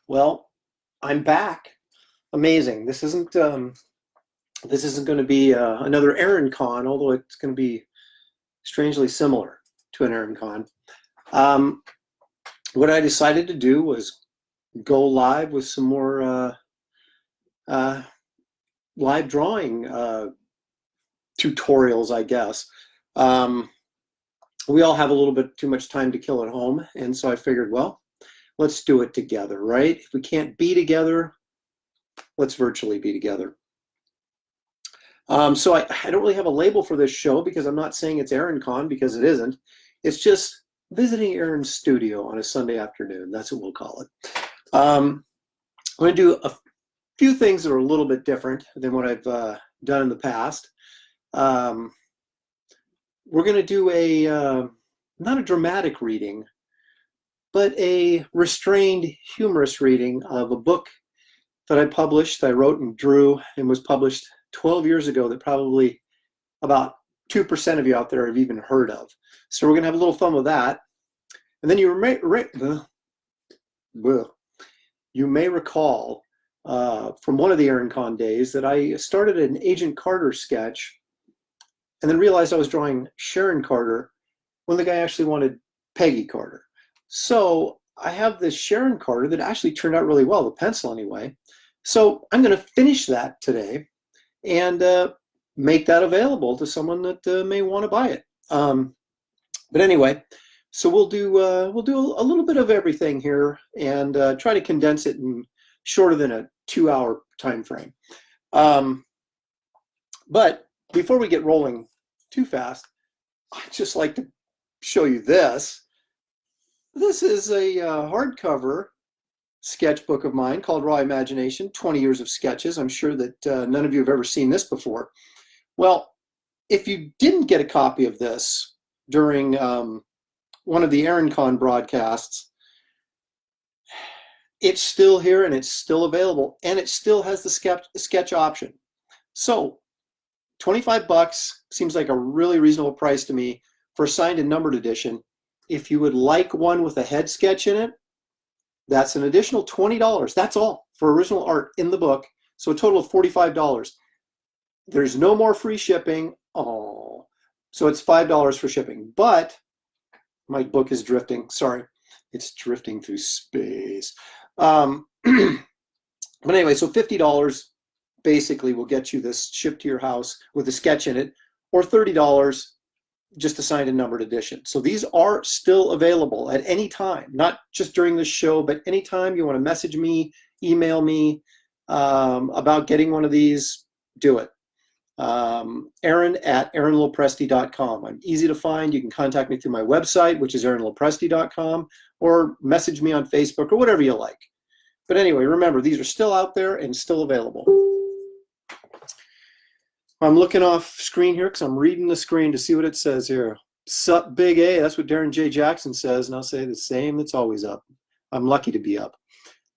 Well, I'm back. Amazing. This isn't going to be another Aaron con, although it's going to be strangely similar to an Aaron con. Um, what I decided to do was go live with some more uh, live drawing tutorials, I guess. Um, we all have a little bit too much time to kill at home, and so I figured, well, let's do it together, right? If we can't be together, let's virtually be together. So I don't really have a label for this show because I'm not saying it's Aaron Con because it isn't. It's just visiting Aaron's studio on a Sunday afternoon. That's what we'll call it. I'm going to do a few things that are a little bit different than what I've done in the past. We're going to do not a dramatic reading, but a restrained, humorous reading of a book that I published, I wrote and drew, and was published 12 years ago that probably about 2% of you out there have even heard of. So we're going to have a little fun with that. And then you may recall from one of the Aaron Con days that I started an Agent Carter sketch and then realized I was drawing Sharon Carter when the guy actually wanted Peggy Carter. So I have this Sharon Carter that actually turned out really well, the pencil anyway. So I'm going to finish that today and make that available to someone that may want to buy it. But anyway, so we'll do a little bit of everything here and try to condense it in shorter than a 2-hour time frame. But before we get rolling too fast, I'd just like to show you this. This is a hardcover sketchbook of mine called Raw Imagination, 20 years of sketches. I'm sure that none of you have ever seen this before. Well, if you didn't get a copy of this during one of the Aaron Con broadcasts, it's still here and it's still available and it still has the sketch option. So 25 bucks seems like a really reasonable price to me for a signed and numbered edition. If you would like one with a head sketch in it, that's an additional $20. That's all for original art in the book. So a total of $45. There's no more free shipping. Oh, so it's $5 for shipping. But my book is drifting. Sorry, it's drifting through space. But anyway, so $50 basically will get you this shipped to your house with a sketch in it, or $30 just a signed and numbered edition. So these are still available at any time, not just during this show, but anytime you want to message me, email me about getting one of these, do it. Aaron at aaronlopresti.com. I'm easy to find. You can contact me through my website, which is aaronlopresti.com, or message me on Facebook or whatever you like. But anyway, remember, these are still out there and still available. I'm looking off screen here because I'm reading the screen to see what it says here. Sup, Big A. That's what Darren J. Jackson says, and I'll say the same. That's always up. I'm lucky to be up.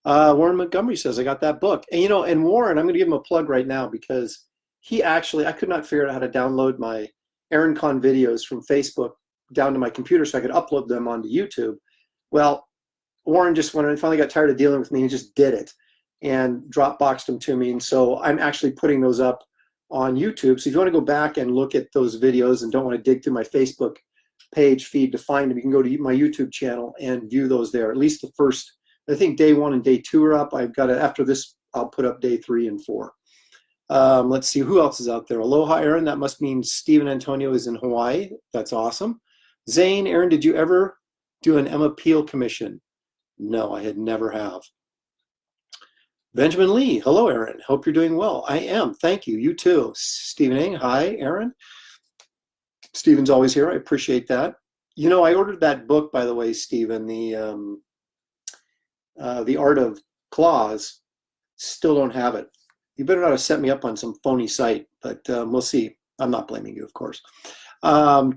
Warren Montgomery says, I got that book. And, and Warren, I'm going to give him a plug right now because I could not figure out how to download my Aaron Con videos from Facebook down to my computer so I could upload them onto YouTube. Well, Warren just went and finally got tired of dealing with me and just did it and Dropboxed them to me. And so I'm actually putting those up on YouTube. So if you want to go back and look at those videos and don't want to dig through my Facebook page feed to find them, you can go to my YouTube channel and view those there. At least the first, I think day 1 and day 2 are up. I've got to, after this, I'll put up day 3 and 4. Let's see who else is out there. Aloha, Aaron. That must mean Stephen Antonio is in Hawaii. That's awesome. Zane, Aaron, did you ever do an Emma Peel commission? No, I had never have. Benjamin Lee, hello, Aaron. Hope you're doing well. I am. Thank you. You too. Stephen Ng, hi, Aaron. Stephen's always here. I appreciate that. I ordered that book, by the way, Stephen, the Art of Claws. Still don't have it. You better not have set me up on some phony site, but we'll see. I'm not blaming you, of course.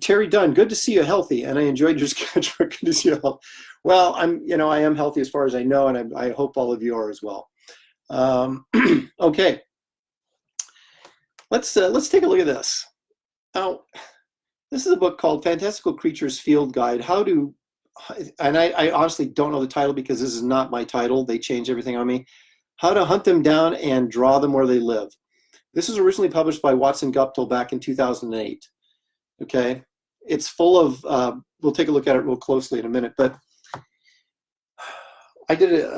Terry Dunn, good to see you healthy, and I enjoyed your sketch. Good to see you healthy. Well, I am healthy as far as I know, and I hope all of you are as well. Okay, let's take a look at this. Now, this is a book called Fantastical Creatures Field Guide: How to and I honestly don't know the title because this is not my title. They changed everything on me. How to Hunt Them Down and Draw Them Where They Live. This was originally published by Watson Guptill back in 2008. Okay, it's full of, we'll take a look at it real closely in a minute, but I did it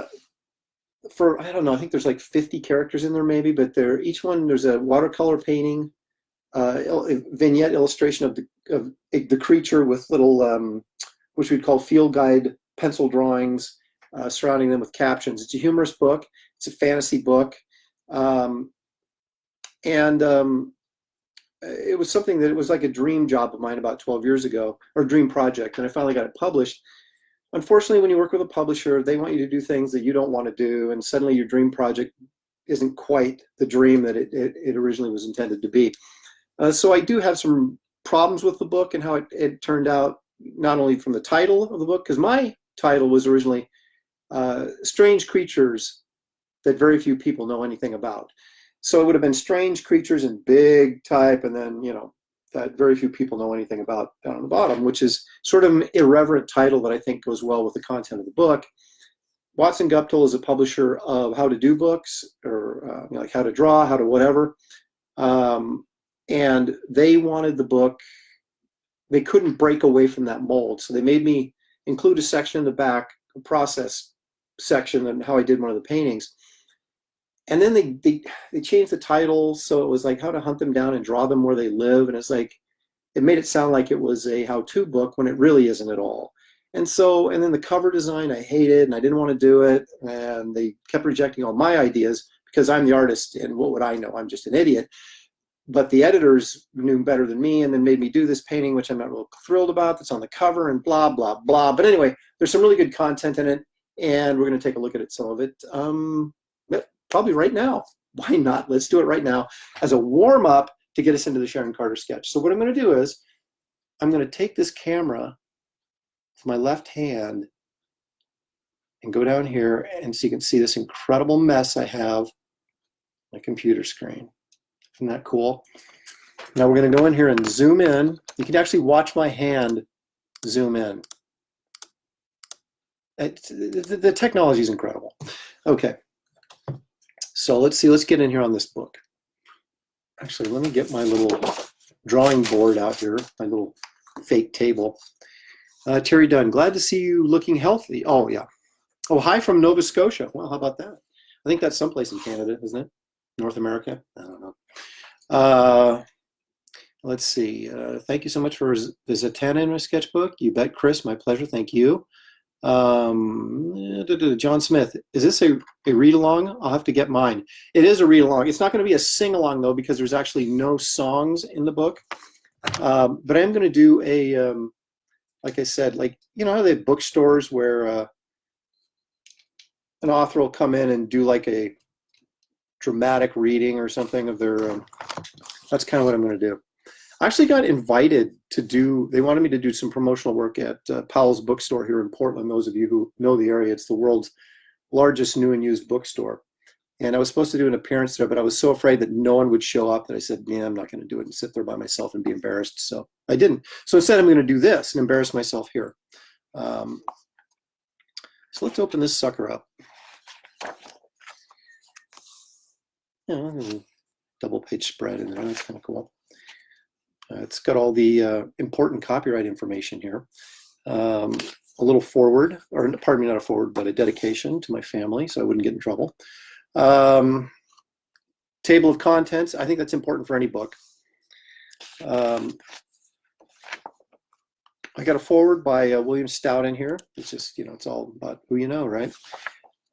for, I don't know, I think there's like 50 characters in there maybe, but each one, there's a watercolor painting, vignette illustration of the creature with little, which we'd call field guide pencil drawings surrounding them with captions. It's a humorous book. It's a fantasy book. It was something that it was like a dream job of mine about 12 years ago, or a dream project, and I finally got it published. Unfortunately, when you work with a publisher, they want you to do things that you don't want to do, and suddenly your dream project isn't quite the dream that it originally was intended to be. So I do have some problems with the book and how it turned out, not only from the title of the book, because my title was originally Strange Creatures That Very Few People Know Anything About. So it would have been Strange Creatures in big type, and then, that very few people know anything about down on the bottom, which is sort of an irreverent title that I think goes well with the content of the book. Watson Guptill is a publisher of how to do books, or like how to draw, how to whatever. And they wanted the book, they couldn't break away from that mold. So they made me include a section in the back, a process section, and how I did one of the paintings. And then they changed the title, so it was like How to Hunt Them Down and Draw Them Where They Live. And it's like, it made it sound like it was a how-to book when it really isn't at all. And then the cover design I hated, and I didn't want to do it. And they kept rejecting all my ideas because I'm the artist, and what would I know? I'm just an idiot. But the editors knew better than me, and then made me do this painting, which I'm not real thrilled about, that's on the cover, and blah, blah, blah. But anyway, there's some really good content in it, and we're going to take a look at some of it. Probably right now. Why not? Let's do it right now as a warm-up to get us into the Sharon Carter sketch. So what I'm going to do is I'm going to take this camera with my left hand and go down here, and so you can see this incredible mess I have on my computer screen. Isn't that cool? Now we're going to go in here and zoom in. You can actually watch my hand zoom in. The technology is incredible. Okay. So let's see, let's get in here on this book. Actually, let me get my little drawing board out here, my little fake table. Terry Dunn, glad to see you looking healthy. Oh, yeah. Oh, hi from Nova Scotia. Well, how about that? I think that's someplace in Canada, isn't it? North America? I don't know. Let's see. Thank you so much for the Zatanna in my sketchbook. You bet, Chris. My pleasure. Thank you. John Smith, is this a read-along? I'll have to get mine. It is a read-along. It's not going to be a sing-along, though, because there's actually no songs in the book. But I am going to do a, like I said, like, how they have bookstores where an author will come in and do like a dramatic reading or something of their, that's kind of what I'm going to do. I actually got invited to they wanted me to do some promotional work at Powell's bookstore here in Portland. Those of you who know the area, it's the world's largest new and used bookstore. And I was supposed to do an appearance there, but I was so afraid that no one would show up that I said, yeah, I'm not going to do it and sit there by myself and be embarrassed. So I didn't. So instead, I'm going to do this and embarrass myself here. So let's open this sucker up. There's a double-page spread in there. That's kind of cool. It's got all the important copyright information here. A little forward, or pardon me, not a forward, but a dedication to my family so I wouldn't get in trouble. Table of contents. I think that's important for any book. I got a forward by William Stout in here. It's just, it's all about who you know, right?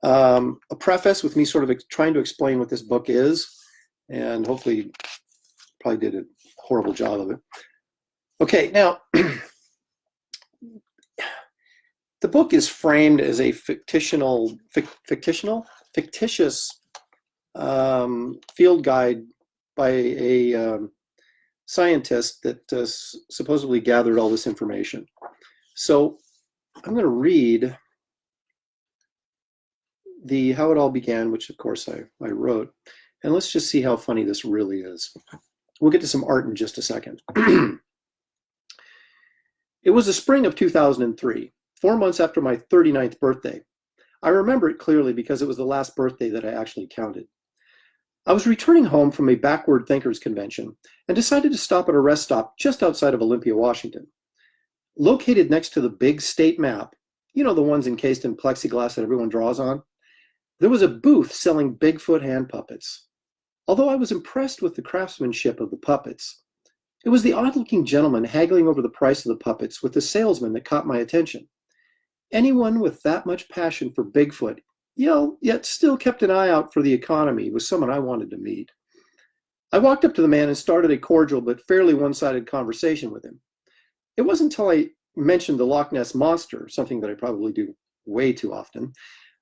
A preface with me sort of trying to explain what this book is, and hopefully probably did a horrible job of it. Okay, now the book is framed as a fictitious field guide by a scientist that supposedly gathered all this information. So I'm going to read how it all began, which of course I wrote, and let's just see how funny this really is. We'll get to some art in just a second. It was the spring of 2003. 4 months after my 39th birthday. I remember it clearly because it was the last birthday that I actually counted. I was returning home from a backward thinkers convention and decided to stop at a rest stop just outside of Olympia, Washington. Located next to the big state map, you know, the ones encased in plexiglass that everyone draws on, there was a booth selling Bigfoot hand puppets. Although I was impressed with the craftsmanship of the puppets, it was the odd-looking gentleman haggling over the price of the puppets with the salesman that caught my attention. Anyone with that much passion for Bigfoot, yet still kept an eye out for the economy, was someone I wanted to meet. I walked up to the man and started a cordial but fairly one-sided conversation with him. It wasn't until I mentioned the Loch Ness Monster, something that I probably do way too often,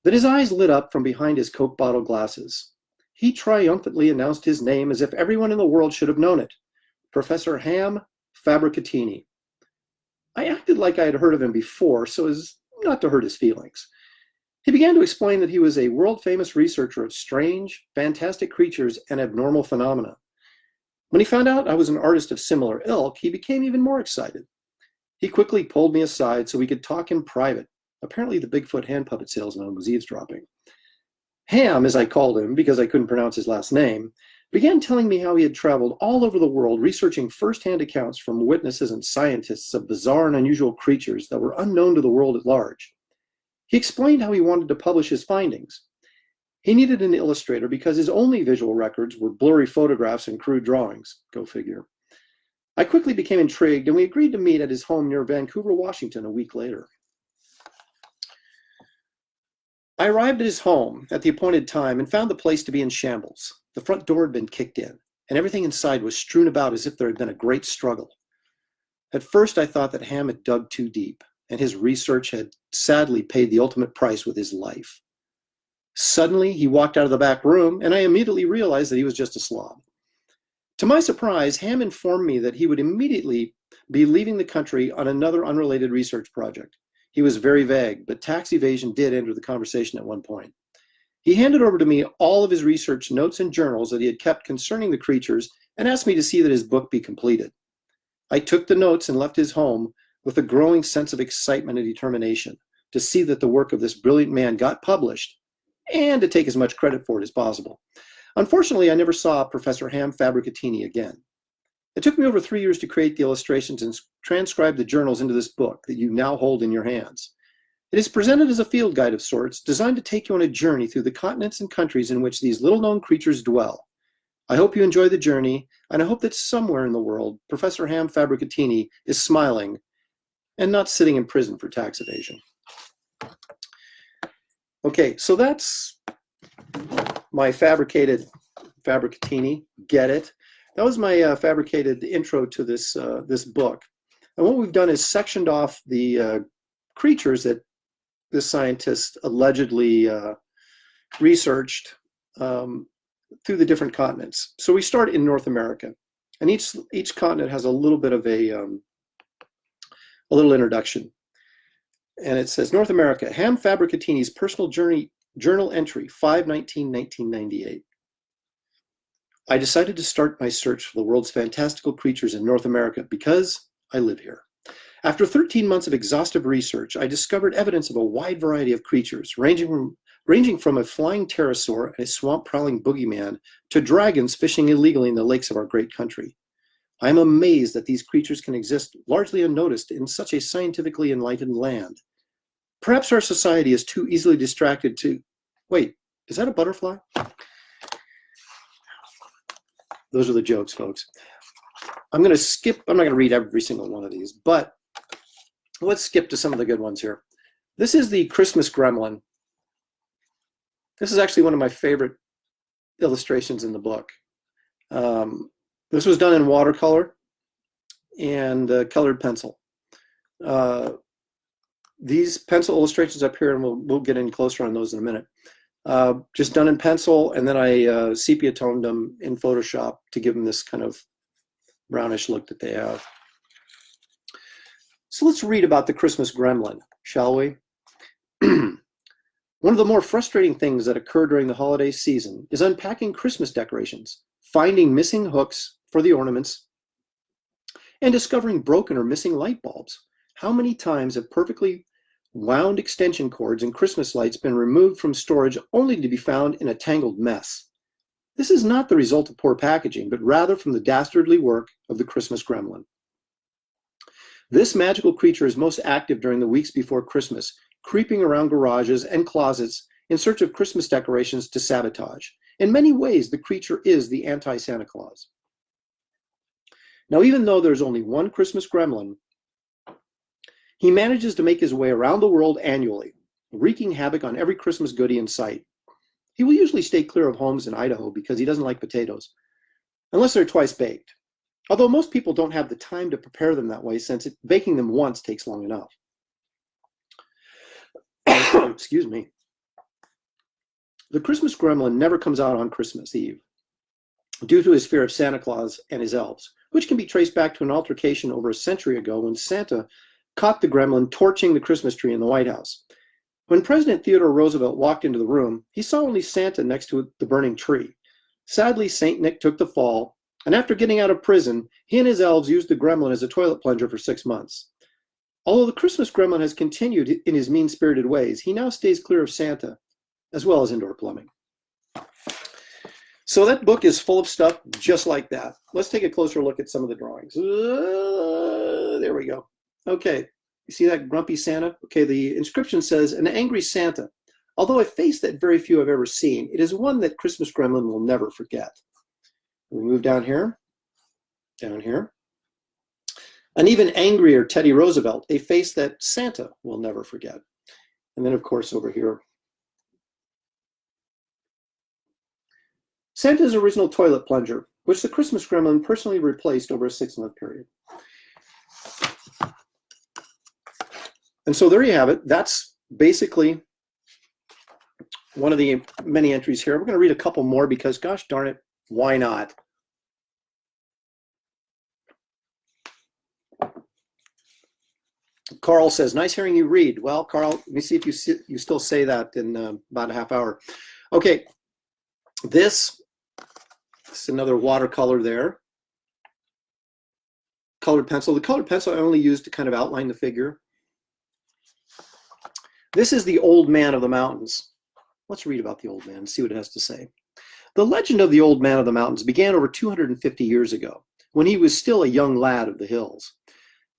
that his eyes lit up from behind his Coke bottle glasses. He triumphantly announced his name as if everyone in the world should have known it. Professor Ham Fabricatini. I acted like I had heard of him before, so as not to hurt his feelings. He began to explain that he was a world-famous researcher of strange, fantastic creatures and abnormal phenomena. When he found out I was an artist of similar ilk, he became even more excited. He quickly pulled me aside so we could talk in private. Apparently the Bigfoot hand puppet salesman was eavesdropping. Ham, as I called him because I couldn't pronounce his last name, began telling me how he had traveled all over the world researching first-hand accounts from witnesses and scientists of bizarre and unusual creatures that were unknown to the world at large. He explained how he wanted to publish his findings. He needed an illustrator because his only visual records were blurry photographs and crude drawings. Go figure. I quickly became intrigued, and we agreed to meet at his home near Vancouver, Washington, a week later. I arrived at his home at the appointed time and found the place to be in shambles. The front door had been kicked in, and everything inside was strewn about as if there had been a great struggle. At first, I thought that Ham had dug too deep, and his research had sadly paid the ultimate price with his life. Suddenly, he walked out of the back room, and I immediately realized that he was just a slob. To my surprise, Ham informed me that he would immediately be leaving the country on another unrelated research project. He was very vague, but tax evasion did enter the conversation at one point. He handed over to me all of his research notes and journals that he had kept concerning the creatures and asked me to see that his book be completed. I took the notes and left his home with a growing sense of excitement and determination to see that the work of this brilliant man got published and to take as much credit for it as possible. Unfortunately, I never saw Professor Ham Fabricatini again. It took me over 3 years to create the illustrations and transcribe the journals into this book that you now hold in your hands. It is presented as a field guide of sorts, designed to take you on a journey through the continents and countries in which these little-known creatures dwell. I hope you enjoy the journey, and I hope that somewhere in the world, Professor Ham Fabricatini is smiling and not sitting in prison for tax evasion. Okay, so that's my Fabricatini, get it? That was my fabricated intro to this book. And what we've done is sectioned off the creatures that this scientist allegedly researched through the different continents. So we start in North America, and each continent has a little bit of a little introduction. And it says, North America, Ham Fabricatini's personal journal entry, 5/19/1998. I decided to start my search for the world's fantastical creatures in North America because I live here. After 13 months of exhaustive research, I discovered evidence of a wide variety of creatures, ranging from a flying pterosaur and a swamp-prowling boogeyman to dragons fishing illegally in the lakes of our great country. I am amazed that these creatures can exist largely unnoticed in such a scientifically enlightened land. Perhaps our society is too easily distracted to... Wait, is that a butterfly? Those are the jokes, folks. I'm not going to read every single one of these, but let's skip to some of the good ones here. This is the Christmas gremlin. This is actually one of my favorite illustrations in the book. This was done in watercolor and colored pencil. These pencil illustrations up here, and we'll get in closer on those in a minute, just done in pencil, and then I sepia toned them in Photoshop to give them this kind of brownish look that they have. So let's read about the Christmas gremlin, shall we? One of the more frustrating things that occur during the holiday season is unpacking Christmas decorations, finding missing hooks for the ornaments, and discovering broken or missing light bulbs. How many times have perfectly wound extension cords and Christmas lights been removed from storage only to be found in a tangled mess. This is not the result of poor packaging, but rather from the dastardly work of the Christmas gremlin. This magical creature is most active during the weeks before Christmas, creeping around garages and closets in search of Christmas decorations to sabotage. In many ways, the creature is the anti-Santa Claus. Now, even though there's only one Christmas gremlin, he manages to make his way around the world annually, wreaking havoc on every Christmas goodie in sight. He will usually stay clear of homes in Idaho because he doesn't like potatoes, unless they're twice baked. Although most people don't have the time to prepare them that way, since baking them once takes long enough. Excuse me. The Christmas gremlin never comes out on Christmas Eve due to his fear of Santa Claus and his elves, which can be traced back to an altercation over a century ago when Santa caught the gremlin torching the Christmas tree in the White House. When President Theodore Roosevelt walked into the room, he saw only Santa next to the burning tree. Sadly, St. Nick took the fall, and after getting out of prison, he and his elves used the gremlin as a toilet plunger for 6 months. Although the Christmas gremlin has continued in his mean-spirited ways, he now stays clear of Santa, as well as indoor plumbing. So that book is full of stuff just like that. Let's take a closer look at some of the drawings. There we go. Okay, you see that grumpy Santa? Okay, the inscription says, "An angry Santa. Although a face that very few have ever seen, it is one that Christmas gremlin will never forget." We move down here. An even angrier Teddy Roosevelt, a face that Santa will never forget. And then, of course, over here, Santa's original toilet plunger, which the Christmas gremlin personally replaced over a 6-month period. And so there you have it. That's basically one of the many entries here. We're going to read a couple more because, gosh darn it, why not? Carl says, "Nice hearing you read." Well, Carl, let me see if you still say that in about a half hour. Okay, this is another watercolor there. Colored pencil. The colored pencil I only used to kind of outline the figure. This is the Old Man of the Mountains. Let's read about the Old Man and see what it has to say. The legend of the Old Man of the Mountains began over 250 years ago, when he was still a young lad of the hills.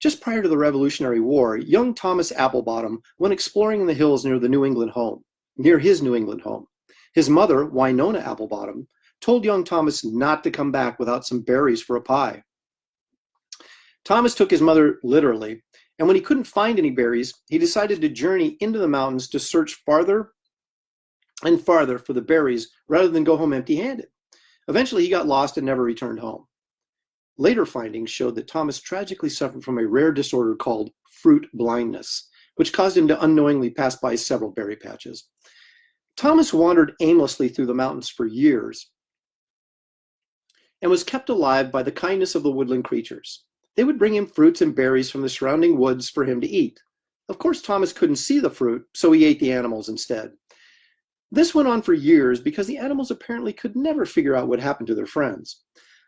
Just prior to the Revolutionary War, young Thomas Applebottom went exploring in the hills near his New England home. His mother, Winona Applebottom, told young Thomas not to come back without some berries for a pie. Thomas took his mother literally, and when he couldn't find any berries, he decided to journey into the mountains to search farther and farther for the berries rather than go home empty-handed. Eventually, he got lost and never returned home. Later findings showed that Thomas tragically suffered from a rare disorder called fruit blindness, which caused him to unknowingly pass by several berry patches. Thomas wandered aimlessly through the mountains for years and was kept alive by the kindness of the woodland creatures. They would bring him fruits and berries from the surrounding woods for him to eat. Of course, Thomas couldn't see the fruit, so he ate the animals instead. This went on for years because the animals apparently could never figure out what happened to their friends.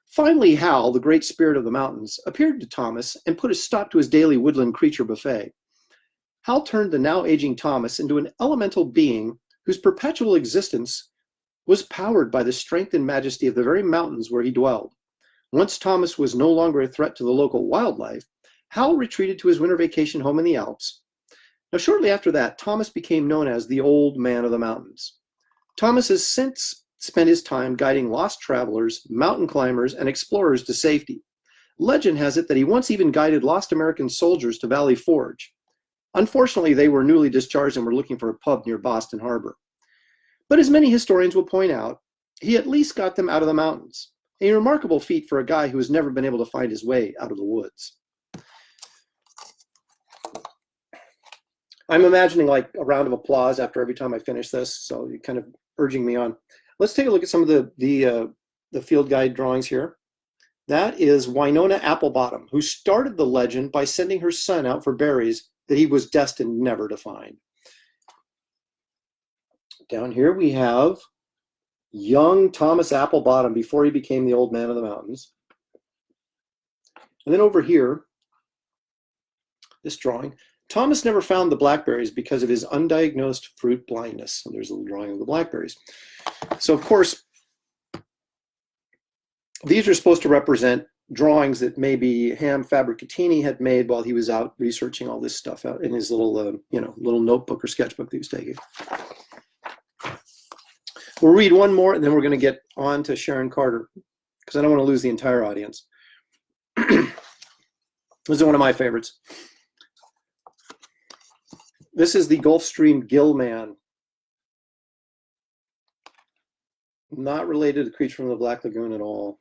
Finally, Hal, the great spirit of the mountains, appeared to Thomas and put a stop to his daily woodland creature buffet. Hal turned the now aging Thomas into an elemental being whose perpetual existence was powered by the strength and majesty of the very mountains where he dwelled. Once Thomas was no longer a threat to the local wildlife, Hal retreated to his winter vacation home in the Alps. Now, shortly after that, Thomas became known as the Old Man of the Mountains. Thomas has since spent his time guiding lost travelers, mountain climbers, and explorers to safety. Legend has it that he once even guided lost American soldiers to Valley Forge. Unfortunately, they were newly discharged and were looking for a pub near Boston Harbor. But as many historians will point out, he at least got them out of the mountains, a remarkable feat for a guy who has never been able to find his way out of the woods. I'm imagining like a round of applause after every time I finish this, so you're kind of urging me on. Let's take a look at some of the field guide drawings here. That is Winona Applebottom, who started the legend by sending her son out for berries that he was destined never to find. Down here we have young Thomas Applebottom before he became the Old Man of the Mountains. And then over here, this drawing, Thomas never found the blackberries because of his undiagnosed fruit blindness. And there's a little drawing of the blackberries. So, of course, these are supposed to represent drawings that maybe Ham Fabricatini had made while he was out researching all this stuff out in his little, little notebook or sketchbook that he was taking. We'll read one more, and then we're going to get on to Sharon Carter, because I don't want to lose the entire audience. This is one of my favorites. This is the Gulf Stream gillman. Not related to the creature from the Black Lagoon at all.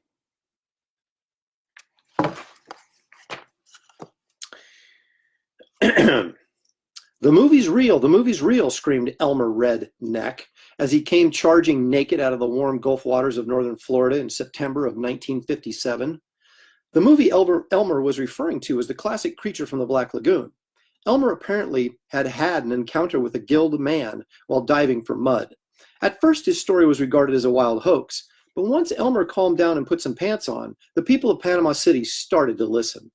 The movie's real, screamed Elmer Redneck as he came charging naked out of the warm Gulf waters of northern Florida in September of 1957. The movie Elmer was referring to was the classic creature from the Black Lagoon. Elmer apparently had an encounter with a gilled man while diving for mud. At first, his story was regarded as a wild hoax, but once Elmer calmed down and put some pants on, the people of Panama City started to listen.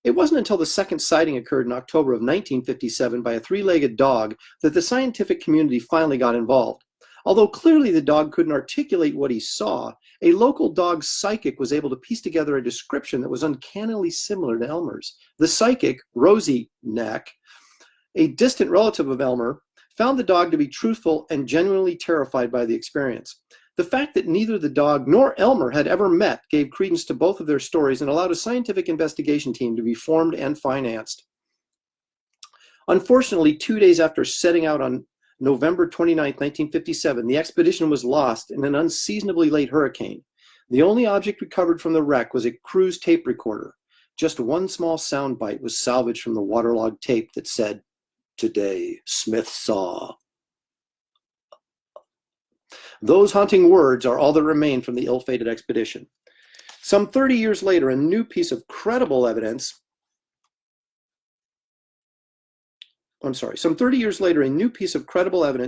It wasn't until the second sighting occurred in October of 1957 by a three-legged dog that the scientific community finally got involved. Although clearly the dog couldn't articulate what he saw, a local dog psychic was able to piece together a description that was uncannily similar to Elmer's. The psychic, Rosie Neck, a distant relative of Elmer, found the dog to be truthful and genuinely terrified by the experience. The fact that neither the dog nor Elmer had ever met gave credence to both of their stories and allowed a scientific investigation team to be formed and financed. Unfortunately, 2 days after setting out on November 29, 1957, the expedition was lost in an unseasonably late hurricane. The only object recovered from the wreck was a cruise tape recorder. Just one small sound bite was salvaged from the waterlogged tape that said, "Today, Smith saw." Those haunting words are all that remain from the ill-fated expedition. Some 30 years later, a new piece of credible evidence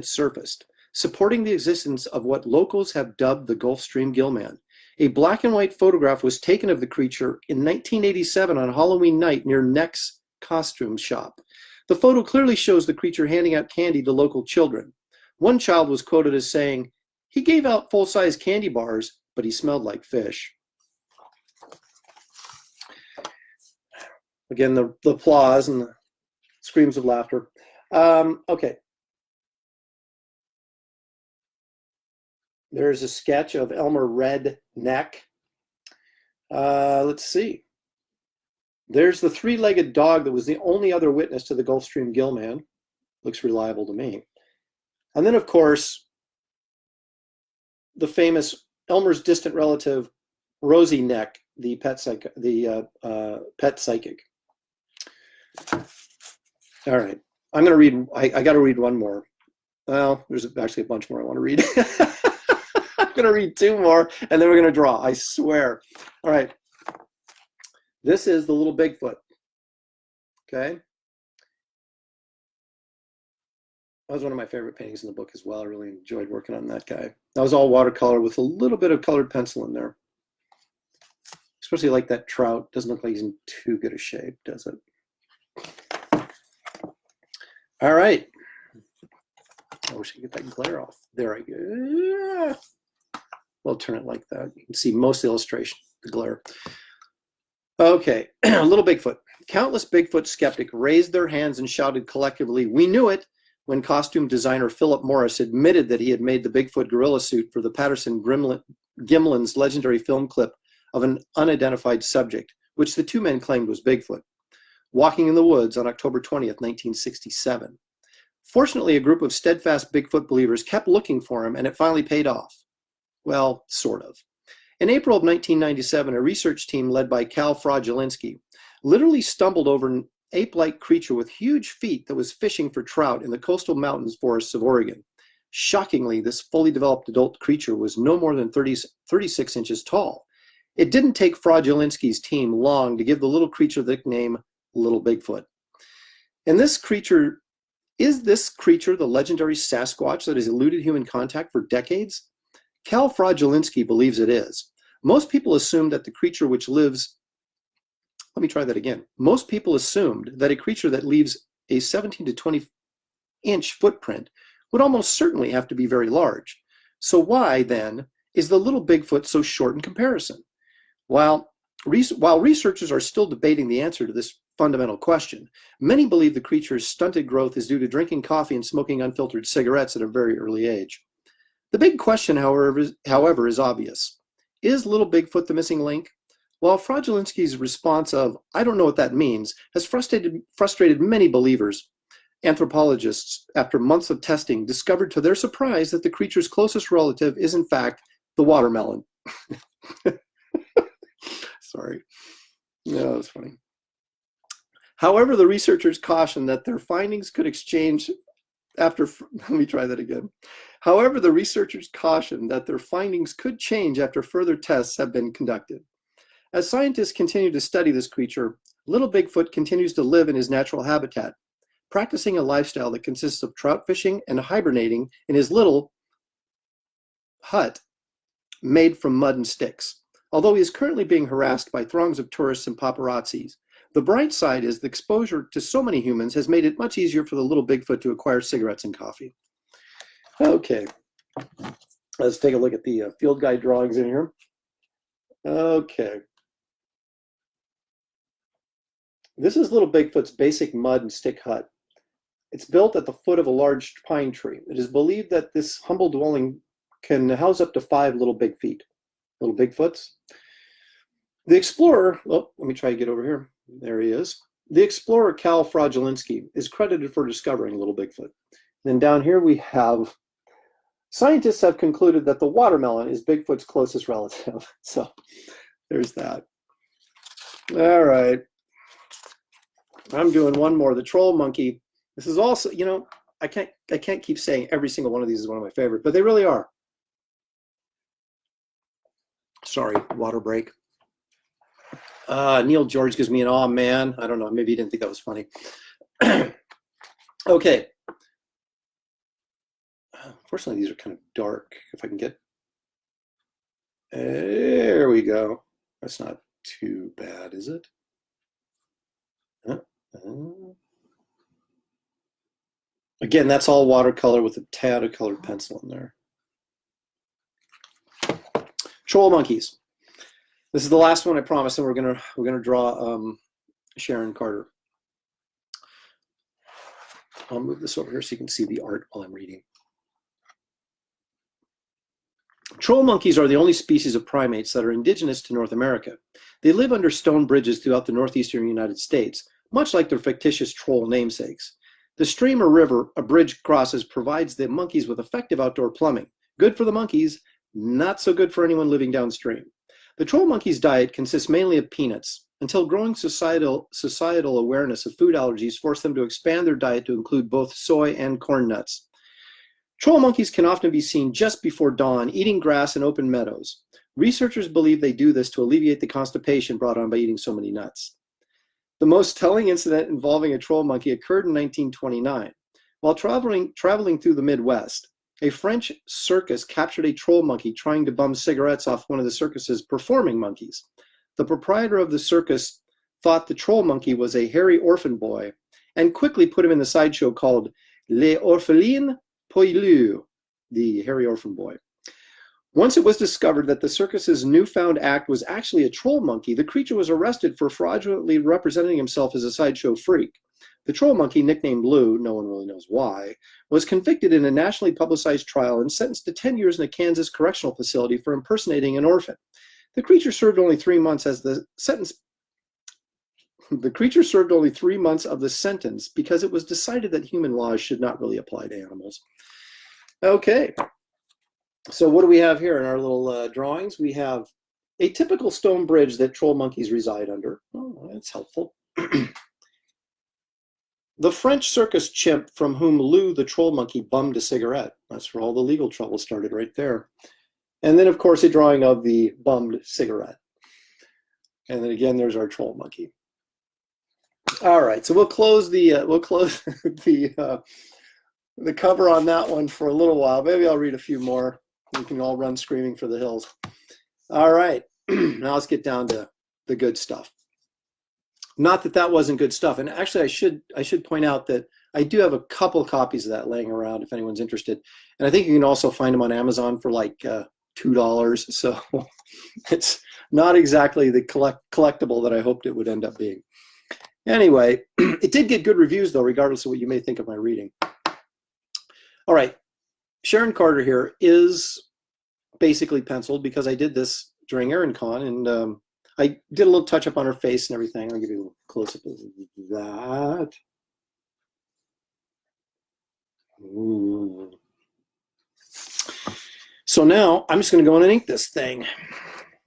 surfaced, supporting the existence of what locals have dubbed the Gulf Stream gillman. A black and white photograph was taken of the creature in 1987 on Halloween night near Neck's costume shop. The photo clearly shows the creature handing out candy to local children. One child was quoted as saying, "He gave out full-size candy bars, but he smelled like fish." Again, the applause and the screams of laughter. Okay. There's a sketch of Elmer Redneck. Let's see. There's the three-legged dog that was the only other witness to the Gulf Stream gillman. Looks reliable to me. And then, of course, the famous Elmer's distant relative, Rosie Neck, the pet psychic. All right, I'm going to read. I got to read one more. Well, there's actually a bunch more I want to read. I'm going to read two more, and then we're going to draw. I swear. All right. This is the little Bigfoot. Okay. That was one of my favorite paintings in the book as well. I really enjoyed working on that guy. That was all watercolor with a little bit of colored pencil in there. Especially like that trout. Doesn't look like he's in too good a shape, does it? All right. I wish I could get that glare off. There I go. We'll turn it like that. You can see most of the illustration, the glare. Okay, little Bigfoot. Countless Bigfoot skeptics raised their hands and shouted collectively, "We knew it," when costume designer Philip Morris admitted that he had made the Bigfoot gorilla suit for the Patterson-Gimlin's legendary film clip of an unidentified subject, which the two men claimed was Bigfoot, walking in the woods on October 20th, 1967. Fortunately, a group of steadfast Bigfoot believers kept looking for him, and it finally paid off. Well, sort of. In April of 1997, a research team led by Cal Frajulinski literally stumbled over an ape-like creature with huge feet that was fishing for trout in the coastal mountains forests of Oregon. Shockingly, this fully developed adult creature was no more than 36 inches tall. It didn't take Frajulinski's team long to give the little creature the nickname Little Bigfoot. And is this creature the legendary Sasquatch that has eluded human contact for decades? Cal Frajulinski believes it is. Most people assumed that the creature which lives Most people assumed that a creature that lives a 17 to 20 inch footprint would almost certainly have to be very large. So why, then, is the little Bigfoot so short in comparison? While researchers are still debating the answer to this fundamental question, many believe the creature's stunted growth is due to drinking coffee and smoking unfiltered cigarettes at a very early age. The big question, however, is obvious. Is little Bigfoot the missing link? While Frodylinski's response of, "I don't know what that means," has frustrated many believers, anthropologists, after months of testing, discovered to their surprise that the creature's closest relative is, in fact, the watermelon. Sorry. No, that's funny. However, the researchers caution that their findings could change after, let me try that again. However, the researchers caution that their findings could change after further tests have been conducted. As scientists continue to study this creature, little Bigfoot continues to live in his natural habitat, practicing a lifestyle that consists of trout fishing and hibernating in his little hut made from mud and sticks. Although he is currently being harassed by throngs of tourists and paparazzis, the bright side is the exposure to so many humans has made it much easier for the little Bigfoot to acquire cigarettes and coffee. Okay, let's take a look at the field guide drawings in here. Okay. This is little Bigfoot's basic mud and stick hut. It's built at the foot of a large pine tree. It is believed that this humble dwelling can house up to 5 little Bigfoots. The explorer, oh, let me try to get over here. There he is. The explorer Cal Frodylinski is credited for discovering little Bigfoot. Then down here we have, scientists have concluded that the watermelon is Bigfoot's closest relative. So there's that. All right. I'm doing one more, the troll monkey. This is also, you know, I can't keep saying every single one of these is one of my favorite, but they really are. Sorry, water break. Neil George gives me an aw man. I don't know, maybe he didn't think that was funny. Okay. Unfortunately, these are kind of dark. If I can get, there we go. That's not too bad, is it? Again, that's all watercolor with a tad of colored pencil in there. Troll monkeys. This is the last one, I promise, and we're gonna draw Sharon Carter. I'll move this over here so you can see the art while I'm reading. Troll monkeys are the only species of primates that are indigenous to North America. They live under stone bridges throughout the northeastern United States, much like their fictitious troll namesakes. The stream or river a bridge crosses provides the monkeys with effective outdoor plumbing. Good for the monkeys, not so good for anyone living downstream. The troll monkey's diet consists mainly of peanuts, until growing societal awareness of food allergies forced them to expand their diet to include both soy and corn nuts. Troll monkeys can often be seen just before dawn, eating grass in open meadows. Researchers believe they do this to alleviate the constipation brought on by eating so many nuts. The most telling incident involving a troll monkey occurred in 1929. While traveling through the Midwest, a French circus captured a troll monkey trying to bum cigarettes off one of the circus's performing monkeys. The proprietor of the circus thought the troll monkey was a hairy orphan boy and quickly put him in the sideshow called Les Orphelins Poilus, the hairy orphan boy. Once it was discovered that the circus's newfound act was actually a troll monkey, the creature was arrested for fraudulently representing himself as a sideshow freak. The troll monkey, nicknamed Lou, no one really knows why, was convicted in a nationally publicized trial and sentenced to 10 years in a Kansas correctional facility for impersonating an orphan. The creature served only 3 months of the sentence because it was decided that human laws should not really apply to animals. Okay. So what do we have here in our little drawings? We have a typical stone bridge that troll monkeys reside under. Oh, that's helpful. The French circus chimp from whom Lou the troll monkey bummed a cigarette. That's where all the legal trouble started right there. And then, of course, a drawing of the bummed cigarette. And then again, there's our troll monkey. All right, so we'll close the the cover on that one for a little while. Maybe I'll read a few more. We can all run screaming for the hills. All right, now let's get down to the good stuff. Not that that wasn't good stuff. And actually, I should point out that I do have a couple copies of that laying around if anyone's interested. And I think you can also find them on Amazon for like $2. So it's not exactly the collectible that I hoped it would end up being. Anyway, it did get good reviews though, regardless of what you may think of my reading. All right, Sharon Carter here is basically penciled because I did this during ErinCon, and I did a little touch up on her face and everything. I'll give you a little close up of that. Ooh. So now I'm just going to go in and ink this thing.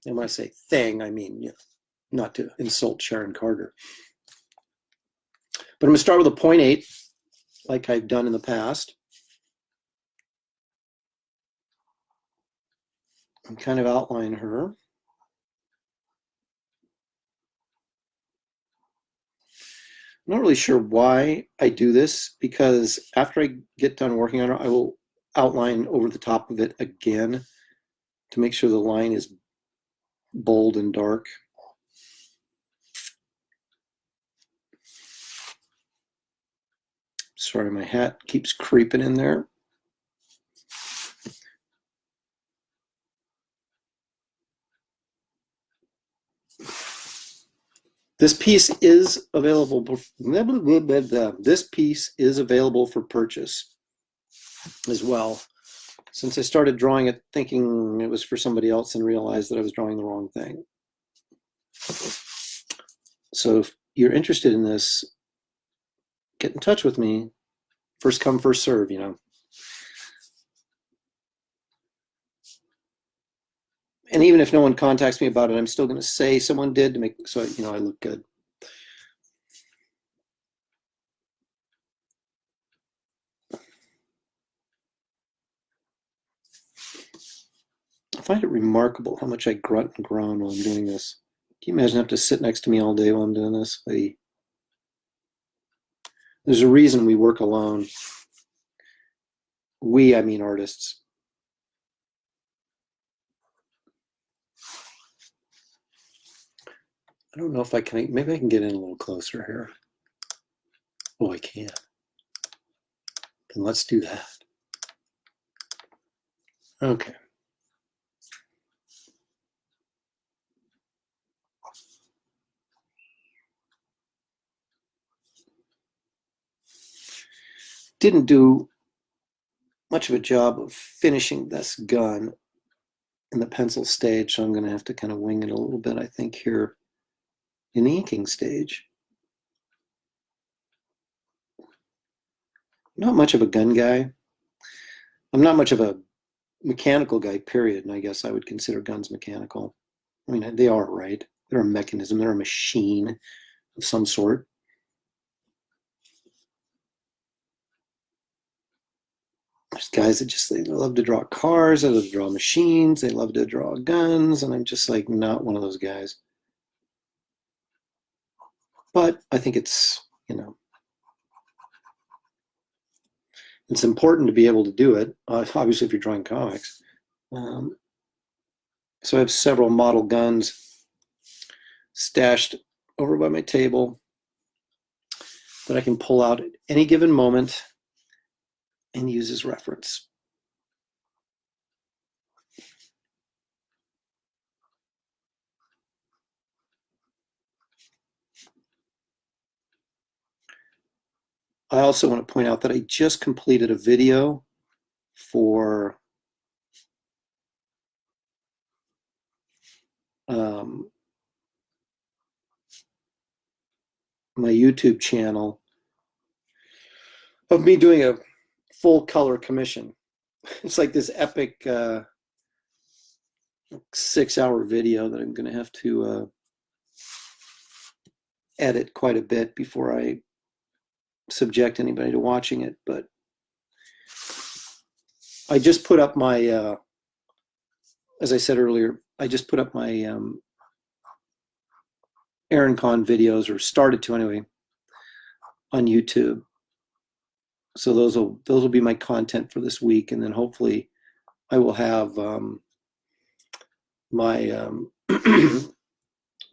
And when I say thing, I mean, you know, not to insult Sharon Carter. But I'm going to start with a 0.8, like I've done in the past. And kind of outline her. I'm not really sure why I do this, because after I get done working on it, I will outline over the top of it again to make sure the line is bold and dark. Sorry, my hat keeps creeping in there. This piece is available. This piece is available for purchase as well. Since I started drawing it thinking it was for somebody else and realized that I was drawing the wrong thing. So if you're interested in this, get in touch with me. First come, first serve, you know. And even if no one contacts me about it, I'm still going to say someone did to make so you know I look good. I find it remarkable how much I grunt and groan while I'm doing this. Can you imagine having to sit next to me all day while I'm doing this? There's a reason we work alone. We, I mean artists. I don't know if I can, maybe I can get in a little closer here. Oh, I can. Then let's do that. Okay. Didn't do much of a job of finishing this gun in the pencil stage, so I'm going to have to kind of wing it a little bit, I think, here in the inking stage. I'm not much of a gun guy. I'm not much of a mechanical guy, period, and I guess I would consider guns mechanical. I mean, they are, right? They're a mechanism, they're a machine of some sort. There's guys that just, they love to draw cars, they love to draw machines, they love to draw guns, and I'm just like not one of those guys. But I think it's, you know, it's important to be able to do it, obviously if you're drawing comics. So I have several model guns stashed over by my table that I can pull out at any given moment and use as reference. I also want to point out that I just completed a video for my YouTube channel of me doing a full color commission. It's like this epic 6-hour video that I'm going to have to edit quite a bit before I subject anybody to watching it. But I just put up my, as I said earlier, I just put up my ErinCon videos, or started to anyway, on YouTube. So those will be my content for this week, and then hopefully I will have my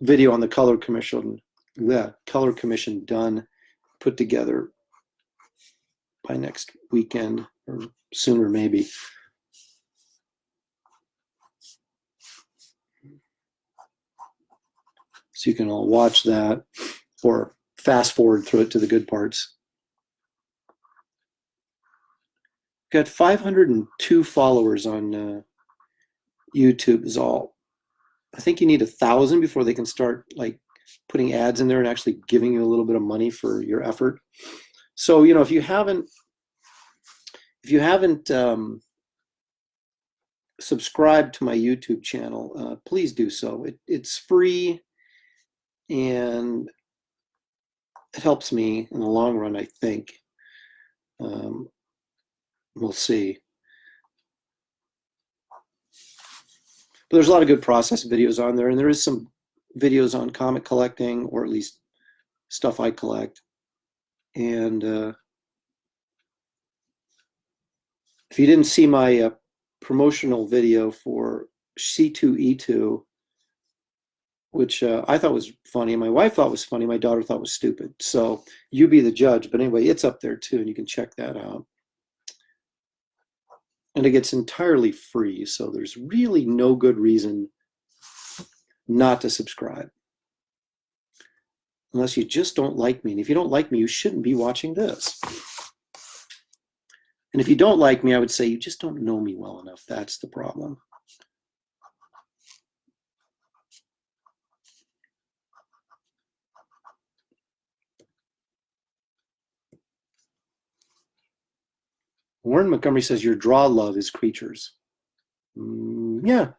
video on the color commission that color commission done, put together by next weekend or sooner maybe. So you can all watch that or fast forward through it to the good parts. Got 502 followers on YouTube is all. I think you need 1,000 before they can start like putting ads in there and actually giving you a little bit of money for your effort. So, you know, if you haven't subscribed to my YouTube channel, please do so. It's free and it helps me in the long run, I think. We'll see. But there's a lot of good process videos on there, and there is some videos on comic collecting, or at least stuff I collect. And if you didn't see my promotional video for C2E2, which I thought was funny, my wife thought was funny, my daughter thought was stupid. So you be the judge. But anyway, it's up there too, and you can check that out. And it gets entirely free, so there's really no good reason not to subscribe. Unless you just don't like me. And if you don't like me, you shouldn't be watching this. And if you don't like me, I would say you just don't know me well enough. That's the problem. Warren Montgomery says your draw love is creatures. Yeah.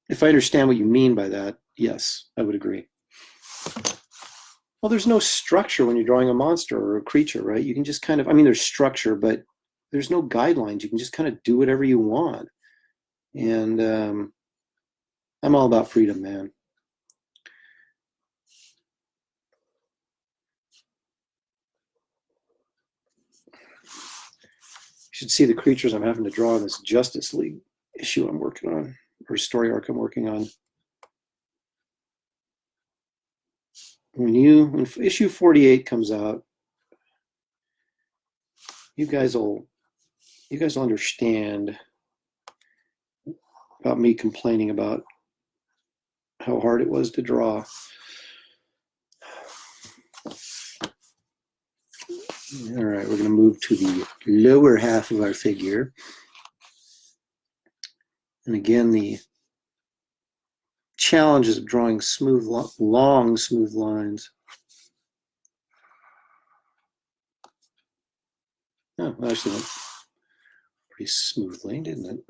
If I understand what you mean by that, yes, I would agree. Well, there's no structure when you're drawing a monster or a creature, right? You can just kind of, I mean, there's structure, but there's no guidelines. You can just kind of do whatever you want. And I'm all about freedom, man. You should see the creatures I'm having to draw in this Justice League issue I'm working on, or story arc I'm working on. When issue 48 comes out, you guys will understand about me complaining about how hard it was to draw. All right, we're going to move to the lower half of our figure. And again, the challenges of drawing smooth, long, smooth lines. Oh, that actually went pretty smoothly, didn't it?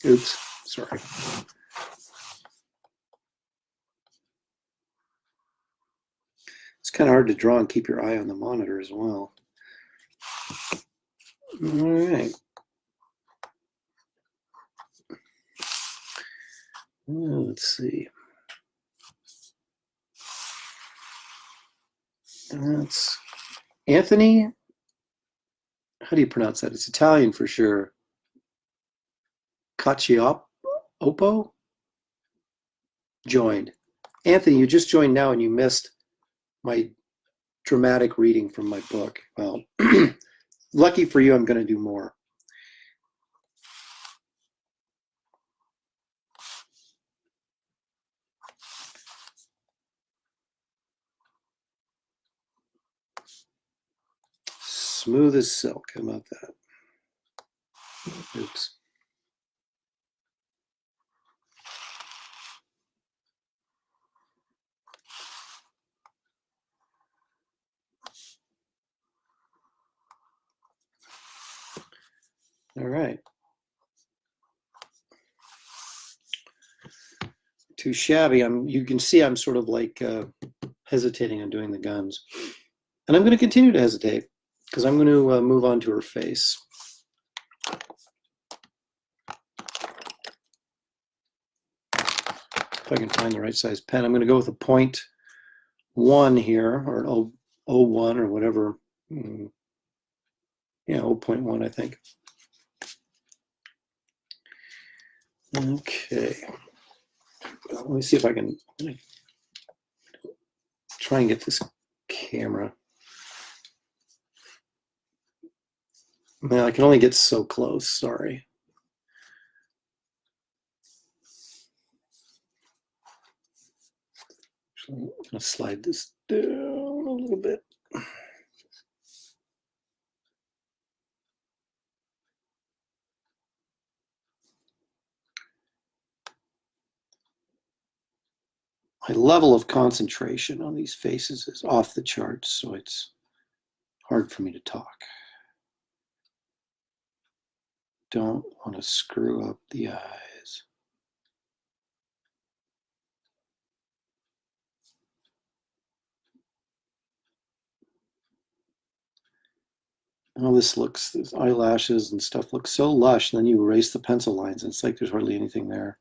Oops, sorry. It's kind of hard to draw and keep your eye on the monitor as well. All right. Let's see. That's Anthony. How do you pronounce that? It's Italian for sure. Cacioppo joined. Anthony, you just joined now and you missed my dramatic reading from my book. Well, lucky for you, I'm going to do more. Smooth as silk. How about that? Oops. All right. Too shabby. You can see I'm sort of like hesitating on doing the guns. And I'm going to continue to hesitate because I'm going to move on to her face. If I can find the right size pen, I'm going to go with a 0.1 here, or an 0.01 or whatever. Yeah, 0.1, I think. Okay. Let me see if I can try and get this camera. Man, I can only get so close, sorry. Actually, I'm going to slide this down a little bit. My level of concentration on these faces is off the charts, so it's hard for me to talk. Don't want to screw up the eyes. Oh, this eyelashes and stuff look so lush, and then you erase the pencil lines, and it's like there's hardly anything there.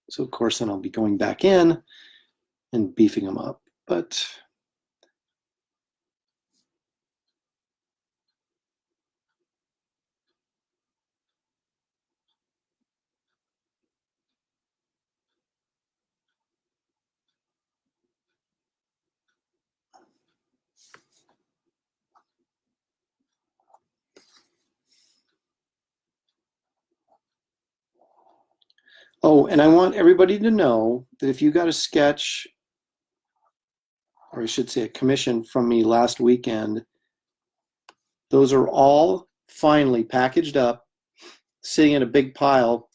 So, of course, then I'll be going back in and beefing them up. But oh, and I want everybody to know that if you got a sketch, or I should say a commission from me last weekend, those are all finally packaged up, sitting in a big pile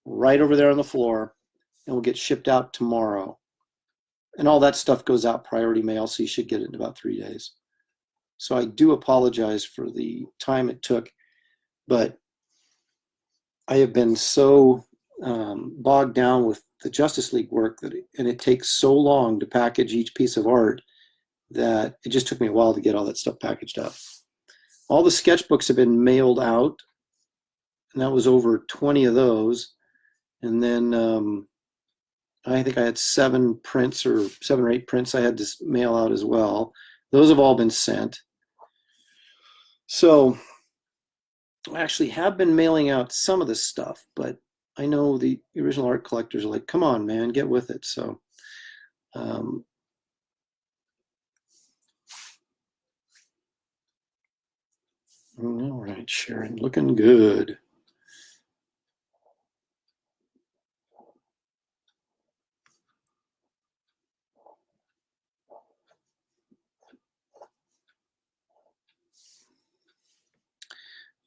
right over there on the floor, and will get shipped out tomorrow. And all that stuff goes out priority mail, so you should get it in about 3 days. So I do apologize for the time it took, but I have been so bogged down with the Justice League work and it takes so long to package each piece of art that it just took me a while to get all that stuff packaged up. All the sketchbooks have been mailed out, and that was over 20 of those. And then I think I had 7 prints or 7 or 8 prints I had to mail out as well. Those have all been sent. So I actually have been mailing out some of this stuff, but I know the original art collectors are like, come on, man, get with it. So all right, Sharon, looking good.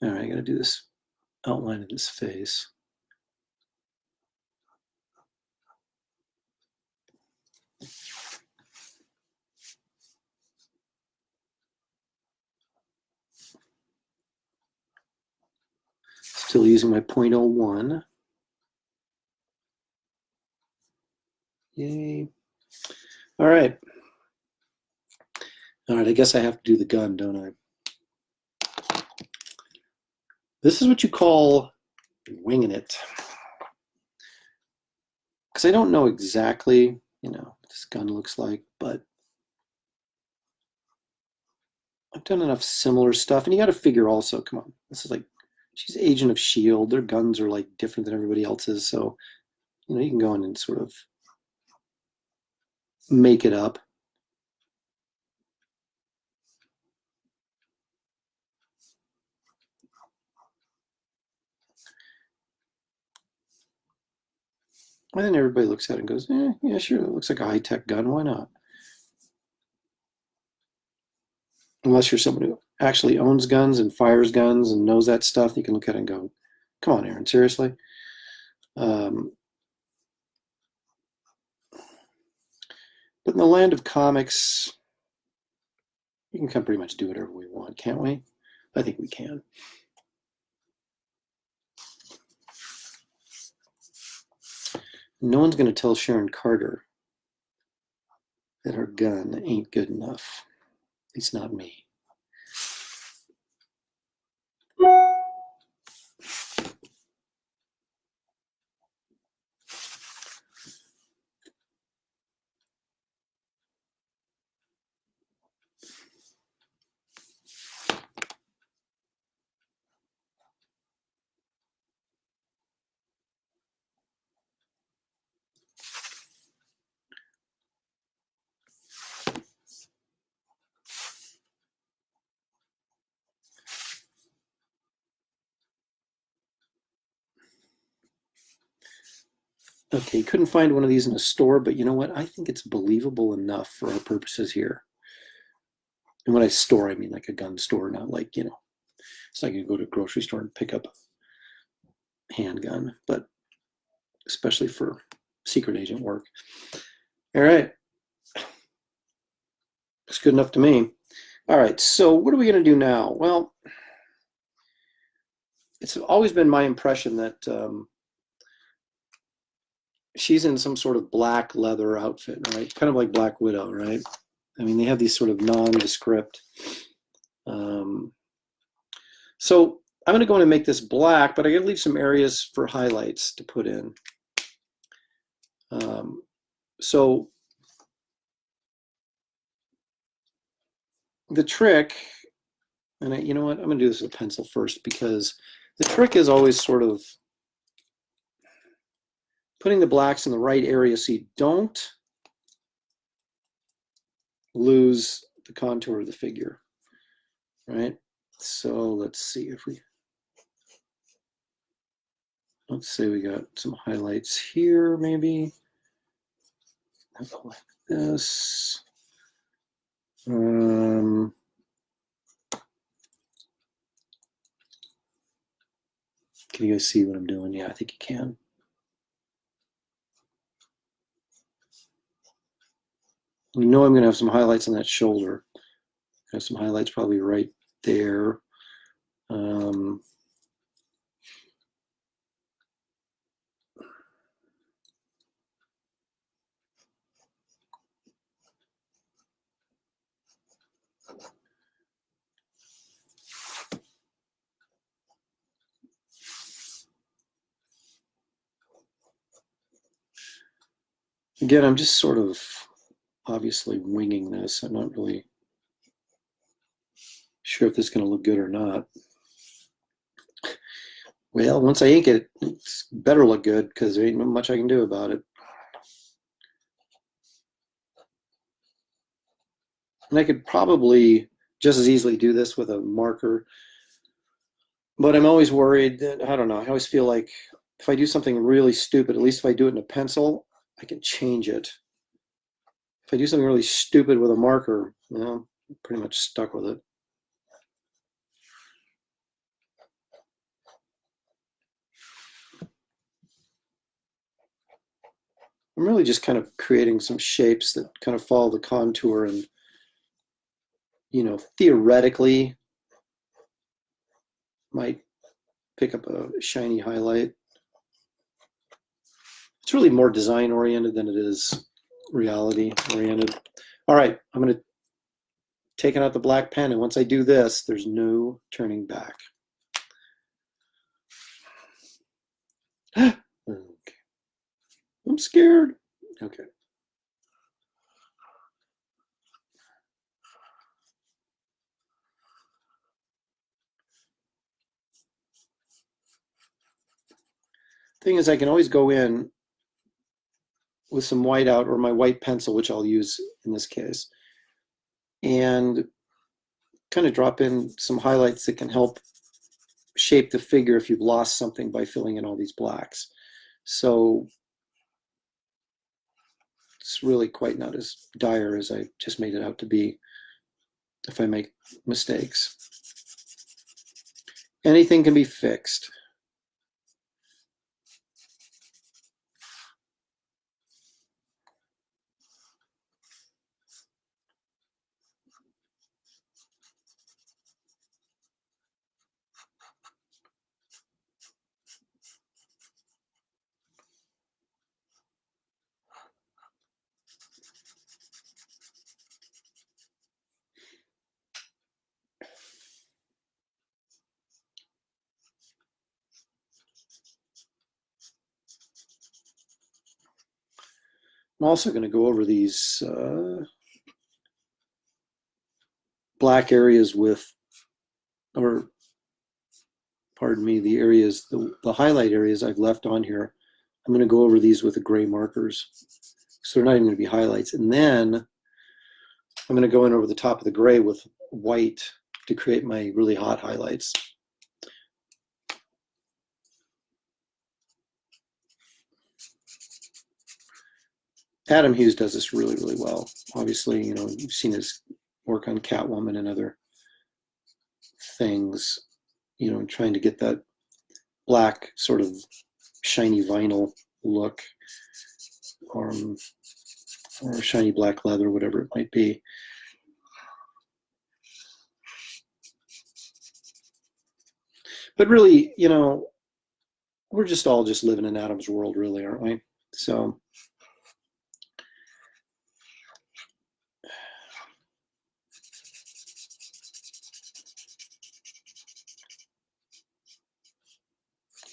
All right, I got to do this outline of this face. Still using my 0.01. Yay. All right. All right, I guess I have to do the gun, don't I? This is what you call winging it. Because I don't know exactly, what this gun looks like, but I've done enough similar stuff. And you got to figure also, come on, this is like, she's Agent of S.H.I.E.L.D. Their guns are like different than everybody else's. So, you can go in and sort of make it up. And then everybody looks at it and goes, yeah, sure, it looks like a high-tech gun. Why not? Unless you're someone who actually owns guns and fires guns and knows that stuff, you can look at it and go, come on, Aaron, seriously? But in the land of comics, we can pretty much do whatever we want, can't we? I think we can. No one's going to tell Sharon Carter that her gun ain't good enough. At least not me. Okay, couldn't find one of these in a store, but you know what? I think it's believable enough for our purposes here. And when I store, I mean like a gun store, not like, it's like you go to a grocery store and pick up a handgun, but especially for secret agent work. All right. Looks good enough to me. All right, so what are we going to do now? Well, it's always been my impression that she's in some sort of black leather outfit, right? Kind of like Black Widow, right? I mean, they have these sort of nondescript. So I'm going to go in and make this black, but I got to leave some areas for highlights to put in. So the trick, and you know what? I'm going to do this with a pencil first because the trick is always sort of putting the blacks in the right area so you don't lose the contour of the figure, right? So let's see if let's say we got some highlights here, maybe. I'll go like this. Can you guys see what I'm doing? Yeah, I think you can. You know I'm going to have some highlights on that shoulder. I have some highlights probably right there. Again, I'm just sort of obviously winging this. I'm not really sure if this is going to look good or not. Well, once I ink it, it's better look good because there ain't much I can do about it. And I could probably just as easily do this with a marker, but I'm always worried that, I don't know, I always feel like if I do something really stupid, at least if I do it in a pencil, I can change it. If I do something really stupid with a marker, well, I'm pretty much stuck with it. I'm really just kind of creating some shapes that kind of follow the contour and, theoretically might pick up a shiny highlight. It's really more design oriented than it is reality oriented. All right, I'm going to take out the black pen, and once I do this, there's no turning back. Okay. I'm scared. Okay. Thing is, I can always go in with some white out or my white pencil, which I'll use in this case, and kind of drop in some highlights that can help shape the figure if you've lost something by filling in all these blacks. So it's really quite not as dire as I just made it out to be if I make mistakes. Anything can be fixed. I'm also going to go over these black areas with, or pardon me, the areas, the highlight areas I've left on here. I'm going to go over these with the gray markers. So they're not even going to be highlights. And then I'm going to go in over the top of the gray with white to create my really hot highlights. Adam Hughes does this really, really well. Obviously, you know, you've seen his work on Catwoman and other things, you know, trying to get that black sort of shiny vinyl look, or shiny black leather, whatever it might be. But really, you know, we're just all just living in Adam's world, really, aren't we? So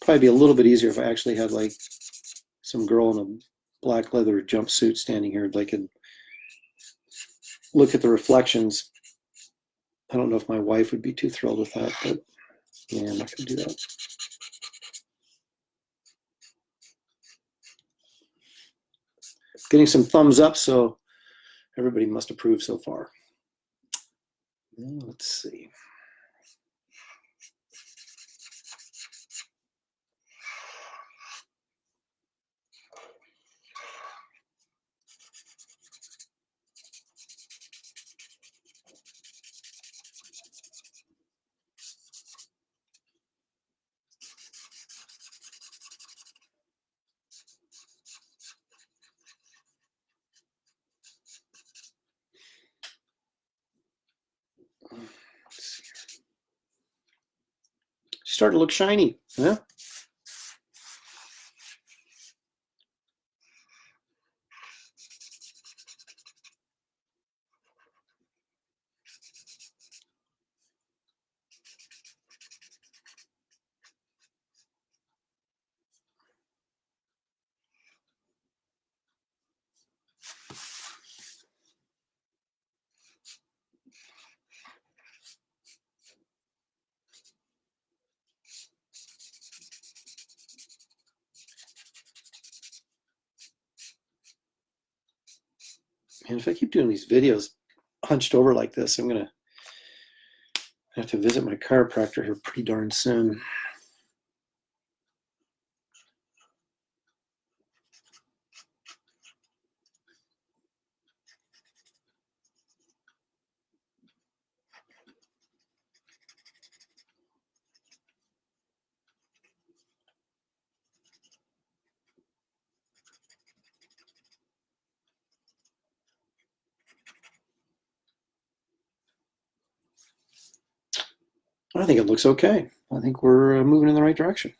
probably be a little bit easier if I actually had like some girl in a black leather jumpsuit standing here. I could look at the reflections. I don't know if my wife would be too thrilled with that, but yeah, I'm not going to do that. Getting some thumbs up, so everybody must approve so far. Let's see. Starting to look shiny, yeah. And if I keep doing these videos hunched over like this, I'm gonna have to visit my chiropractor here pretty darn soon. I think it looks okay. I think we're moving in the right direction.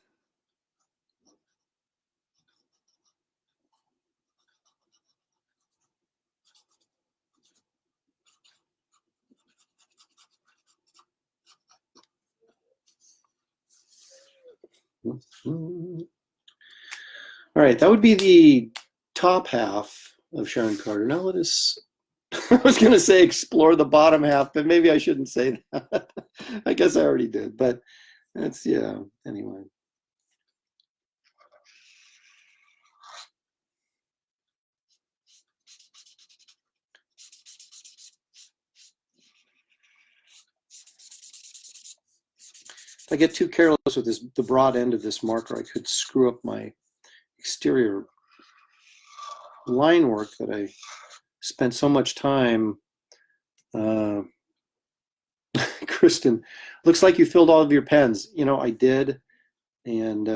All right, that would be the top half of Sharon Carter. Now let us, I was going to say explore the bottom half, but maybe I shouldn't say that. I guess I already did, but that's, yeah, anyway. If I get too careless with this, the broad end of this marker, I could screw up my exterior line work that I spent so much time. Kristen, looks like you filled all of your pens. You know, I did, and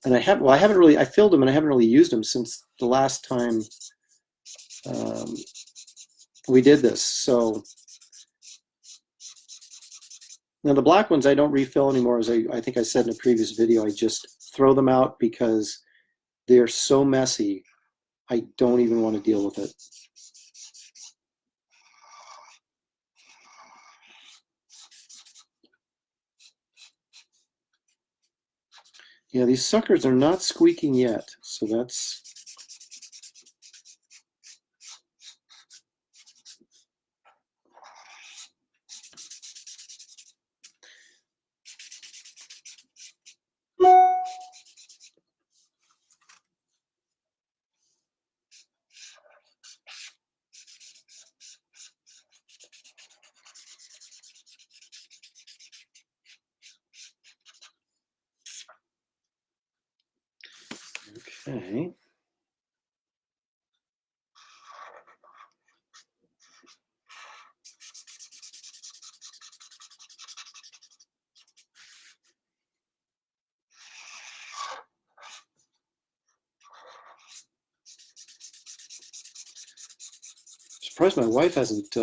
I have. Well, I haven't really. I filled them, and I haven't really used them since the last time um, we did this. So now the black ones I don't refill anymore. As I think I said in a previous video, I just throw them out because they are so messy. I don't even want to deal with it. Yeah, these suckers are not squeaking yet, so that's. Okay. surprised my wife hasn't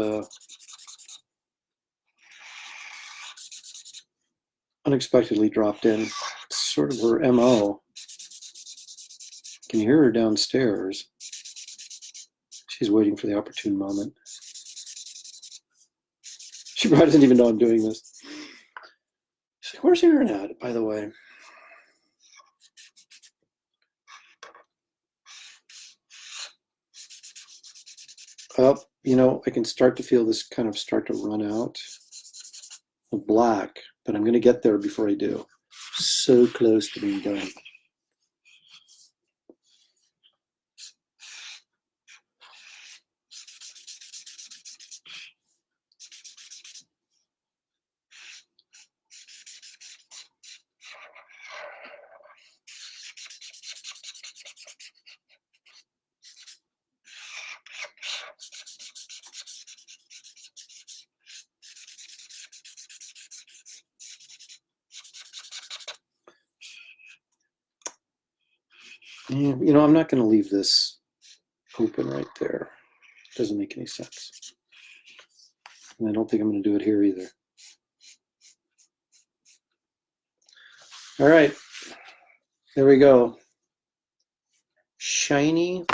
unexpectedly dropped in. It's sort of her MO. Can you hear her downstairs? She's waiting for the opportune moment. She probably doesn't even know I'm doing this. She's like, where's Aaron at, by the way? Oh, you know, I can start to feel this kind of start to run out of black, but I'm going to get there before I do. So close to being done. Yeah, you know, I'm not going to leave this open right there. It doesn't make any sense. And I don't think I'm going to do it here either. All right, there we go. Shiny.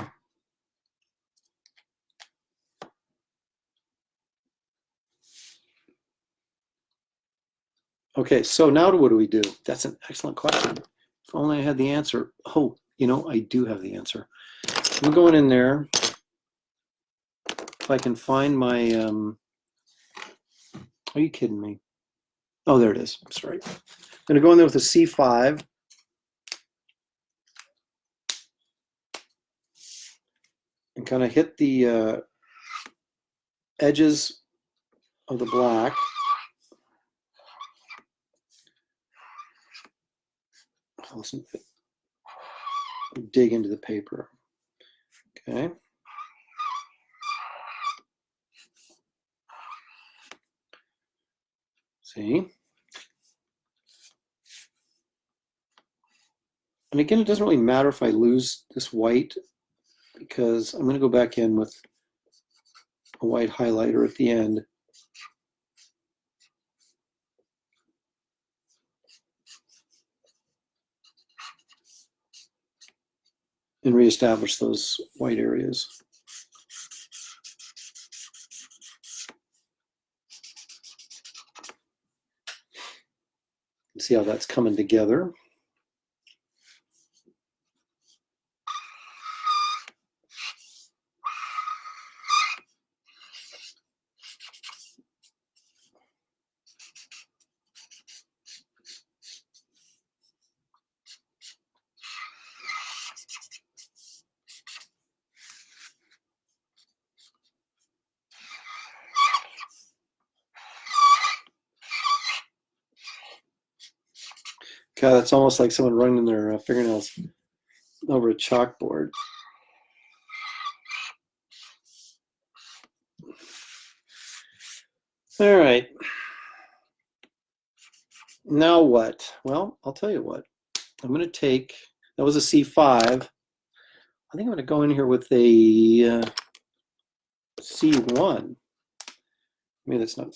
Okay, so now what do we do? That's an excellent question. If only I had the answer. Oh, you know, I do have the answer. I'm going in there. If I can find my, are you kidding me? Oh, there it is. Sorry. I'm going to go in there with a C5. And kind of hit the edges of the black. Listen, dig into the paper. Okay. See? And again, it doesn't really matter if I lose this white because I'm going to go back in with a white highlighter at the end. And reestablish those white areas. See how that's coming together. God, that's almost like someone running their fingernails over a chalkboard. All right. Now what? Well, I'll tell you what. I'm going to take, that was a C5. I think I'm going to go in here with a C1. I mean, that's not.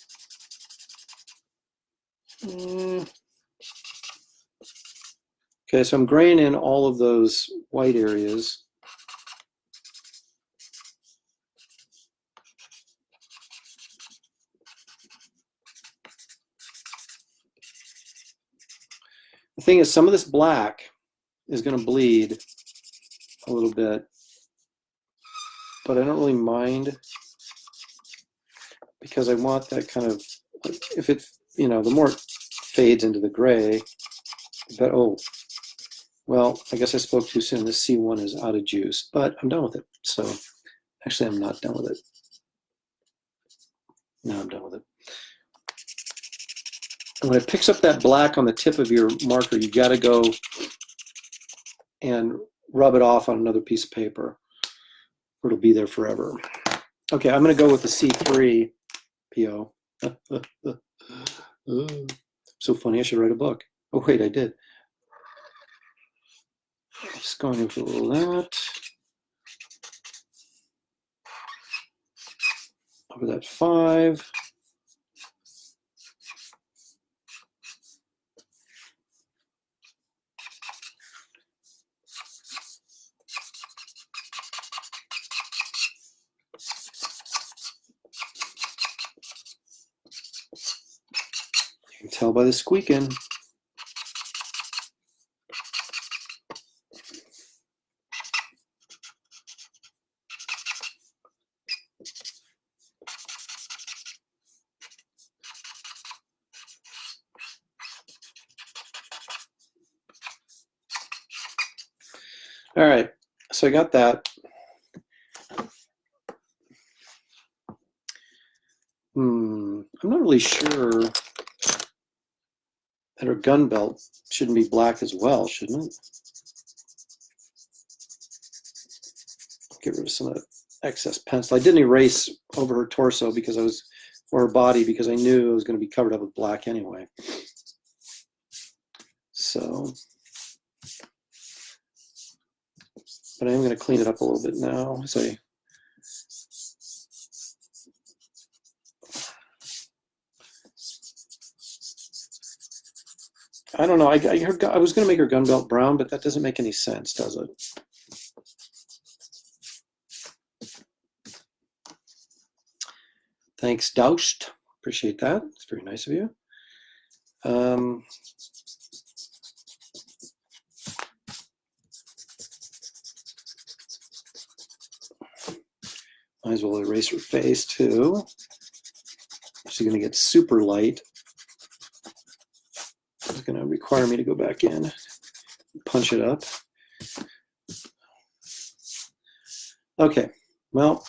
Okay, so I'm graying in all of those white areas. The thing is, some of this black is going to bleed a little bit, but I don't really mind because I want that kind of, if it, you know, the more it fades into the gray, but oh, well, I guess I spoke too soon. This C1 is out of juice, but I'm done with it. So actually, I'm not done with it. No, I'm done with it. And when it picks up that black on the tip of your marker, you got to go and rub it off on another piece of paper, or it'll be there forever. Okay, I'm going to go with the C3 PO. So funny, I should write a book. Oh, wait, I did. Just going in for a little of that. at 5. You can tell by the squeaking. All right, so I got that. I'm not really sure that her gun belt shouldn't be black as well, shouldn't it? Get rid of some of that excess pencil. I didn't erase over her torso because or her body, because I knew it was going to be covered up with black anyway. So, but I am going to clean it up a little bit now. I don't know. I was going to make her gun belt brown, but that doesn't make any sense, does it? Thanks, Doused. Appreciate that. It's very nice of you. Might as well erase her face too. She's going to get super light. It's going to require me to go back in, punch it up. Okay, well,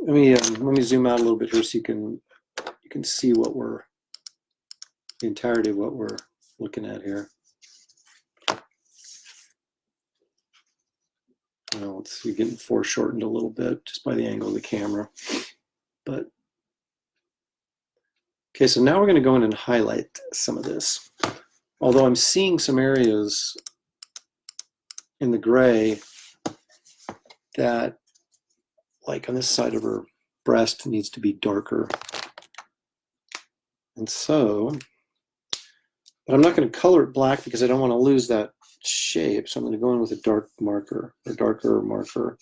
let me zoom out a little bit here so you can see the entirety of what we're looking at here. Well, you're getting foreshortened a little bit just by the angle of the camera, but okay. So now we're going to go in and highlight some of this. Although I'm seeing some areas in the gray that, like on this side of her breast, needs to be darker. And so, but I'm not going to color it black because I don't want to lose that shape. So I'm going to go in with a dark marker, or darker marker.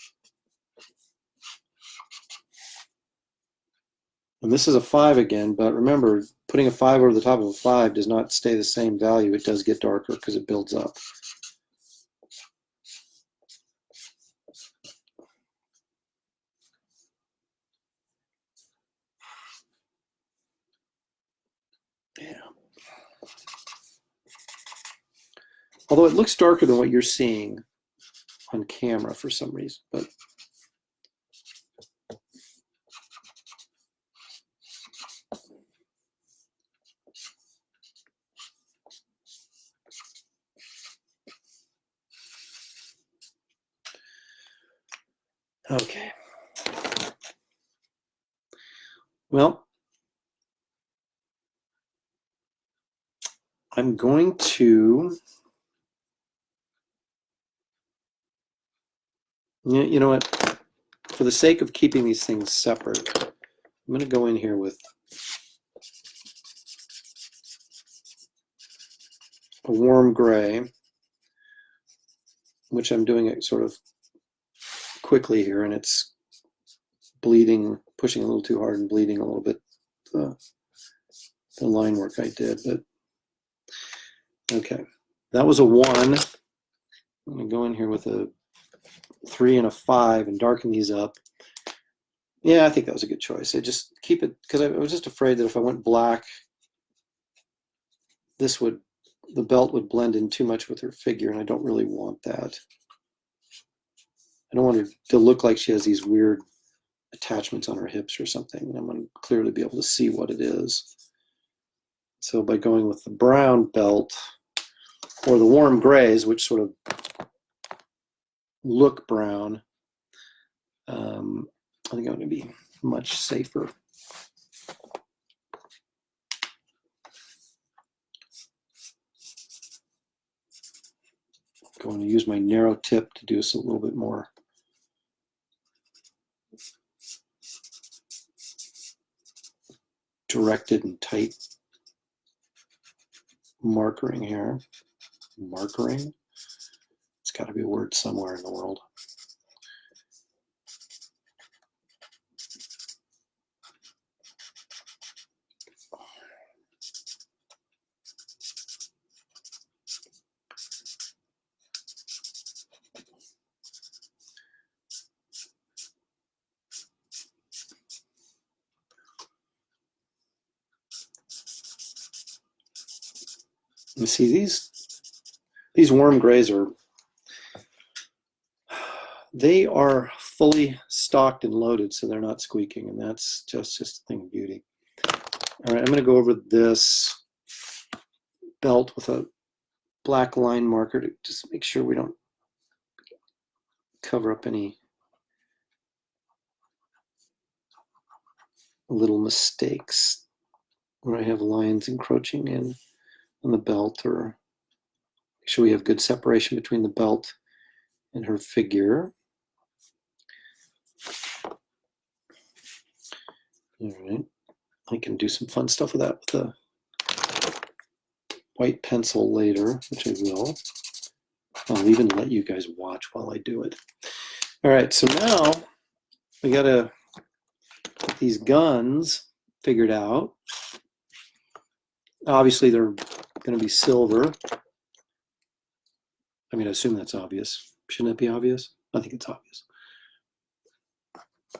And this is a 5 again, but remember, putting a 5 over the top of a 5 does not stay the same value. It does get darker because it builds up. Yeah. Although it looks darker than what you're seeing on camera for some reason, but okay. Well, I'm going to, you know what, for the sake of keeping these things separate, I'm going to go in here with a warm gray, which I'm doing it sort of quickly here, and it's bleeding, pushing a little too hard and bleeding a little bit the line work I did. But okay, that was a 1. I'm going to go in here with a 3 and a 5 and darken these up. Yeah, I think that was a good choice. I just keep it, because I was just afraid that if I went black, the belt would blend in too much with her figure, and I don't really want that. I don't want her to look like she has these weird attachments on her hips or something. I'm going to clearly be able to see what it is. So by going with the brown belt or the warm grays, which sort of look brown, I think I'm going to be much safer. I'm going to use my narrow tip to do this a little bit more directed and tight markering here. Markering? It's got to be a word somewhere in the world. You see these warm grays they are fully stocked and loaded, so they're not squeaking, and that's just a thing of beauty. All right, I'm going to go over this belt with a black line marker to just make sure we don't cover up any little mistakes where I have lines encroaching in on the belt, or make sure we have good separation between the belt and her figure. All right, I can do some fun stuff with that with the white pencil later, which I will. I'll even let you guys watch while I do it. All right, so now we got to get these guns figured out. Obviously, they're going to be silver. I mean, I assume that's obvious. Shouldn't it be obvious? I think it's obvious.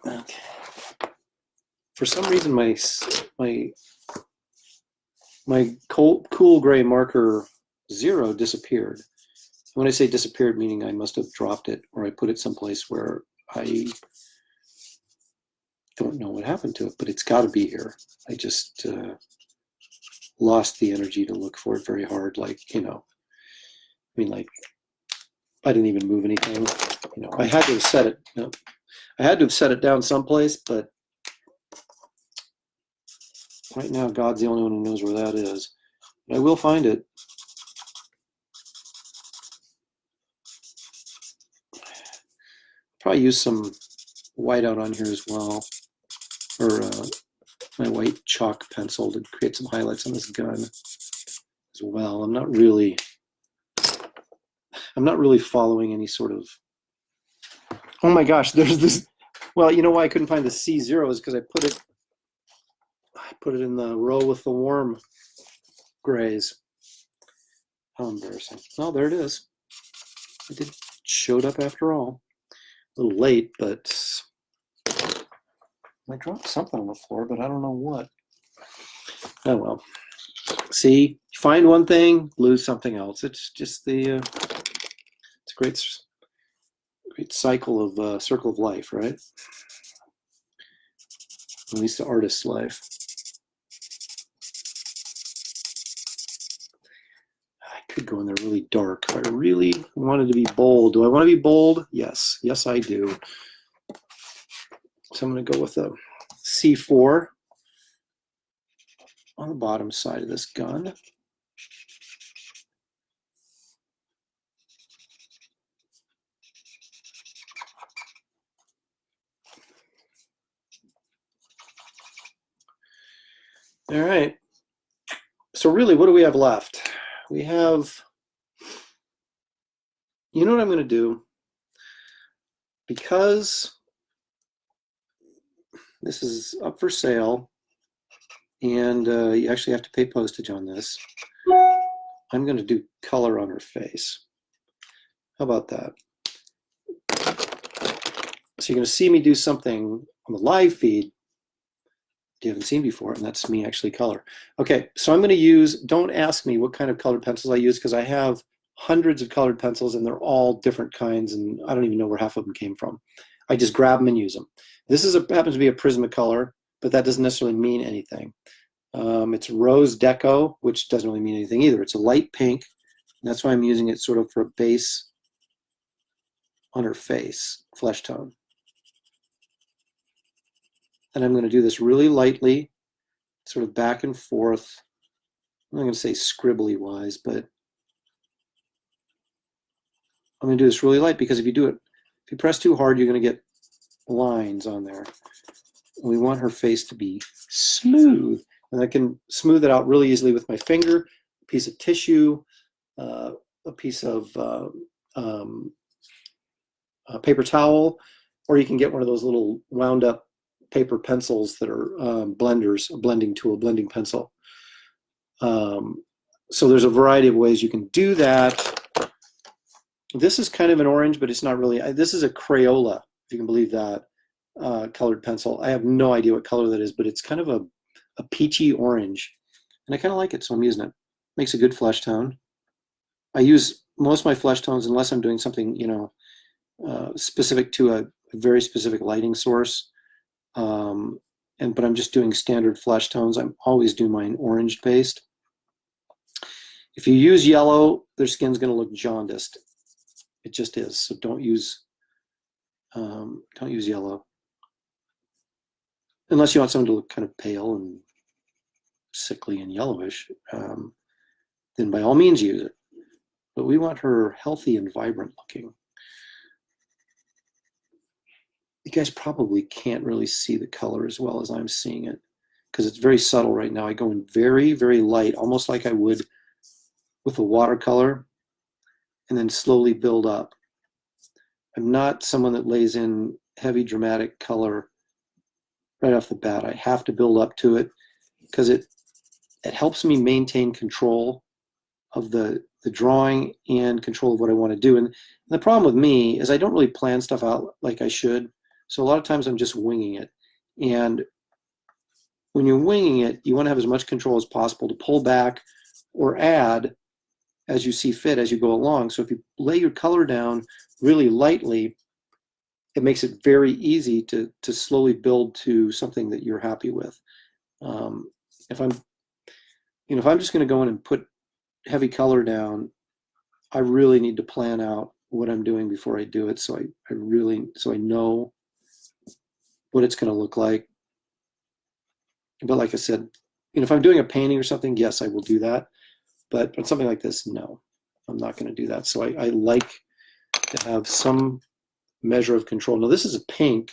Okay. For some reason, my cool gray marker 0 disappeared. When I say disappeared, meaning I must have dropped it or I put it someplace where I don't know what happened to it, but it's got to be here. I just lost the energy to look for it very hard. Like, I mean, like, I didn't even move anything. I had to have set it. I had to have set it down someplace, but right now, God's the only one who knows where that is. But I will find it. Probably use some whiteout on here as well, or my white chalk pencil to create some highlights on this gun as well. I'm not really following any sort of. Oh my gosh, there's this. Well, you know why I couldn't find the C0 is because I put it in the row with the warm grays. How embarrassing. Oh, there it is. It showed up after all. A little late, but I dropped something on the floor, but I don't know what. Oh well. See, find one thing, lose something else. It's just it's a great cycle of circle of life, right? At least the artist's life. I could go in there really dark if I really wanted to be bold. Do I want to be bold? Yes. Yes, I do. So I'm going to go with a C4 on the bottom side of this gun. All right. So really, what do we have left? We have, you know what I'm going to do? Because this is up for sale, and you actually have to pay postage on this, I'm going to do color on her face. How about that? So you're going to see me do something on the live feed you haven't seen before, and that's me actually color. Okay, so I'm going to use, don't ask me what kind of colored pencils I use, because I have hundreds of colored pencils and they're all different kinds, and I don't even know where half of them came from. I just grab them and use them. This happens to be a Prismacolor, but that doesn't necessarily mean anything. It's Rose Deco, which doesn't really mean anything either. It's a light pink, and that's why I'm using it sort of for a base on her face, flesh tone. And I'm going to do this really lightly, sort of back and forth. I'm not going to say scribbly wise, but I'm going to do this really light, because if you press too hard, you're going to get lines on there. We want her face to be smooth. And I can smooth it out really easily with my finger, a piece of tissue, a piece of a paper towel, or you can get one of those little wound up paper pencils that are blenders, a blending tool, blending pencil. So there's a variety of ways you can do that. This is kind of an orange, but it's not really. This is a Crayola, if you can believe that, colored pencil. I have no idea what color that is, but it's kind of a peachy orange. And I kind of like it, so I'm using it. Makes a good flesh tone. I use most of my flesh tones, unless I'm doing something, you know, specific to a very specific lighting source. But I'm just doing standard flesh tones. I'm always do mine orange based. If you use yellow, their skin's going to look jaundiced. It just is. So don't use yellow unless you want someone to look kind of pale and sickly and yellowish. Then by all means use it. But we want her healthy and vibrant looking. You guys probably can't really see the color as well as I'm seeing it because it's very subtle right now. I go in very, very light, almost like I would with a watercolor, and then slowly build up. I'm not someone that lays in heavy dramatic color right off the bat. I have to build up to it because it helps me maintain control of the drawing and control of what I want to do. And the problem with me is I don't really plan stuff out like I should. So a lot of times I'm just winging it. And when you're winging it, you want to have as much control as possible to pull back or add as you see fit as you go along. So if you lay your color down really lightly, it makes it very easy to slowly build to something that you're happy with. If I'm just going to go in and put heavy color down, I really need to plan out what I'm doing before I do it. So I know what it's going to look like. But like I said, if I'm doing a painting or something, yes, I will do that. But something like this, no, I'm not going to do that. So I like to have some measure of control. Now this is a pink.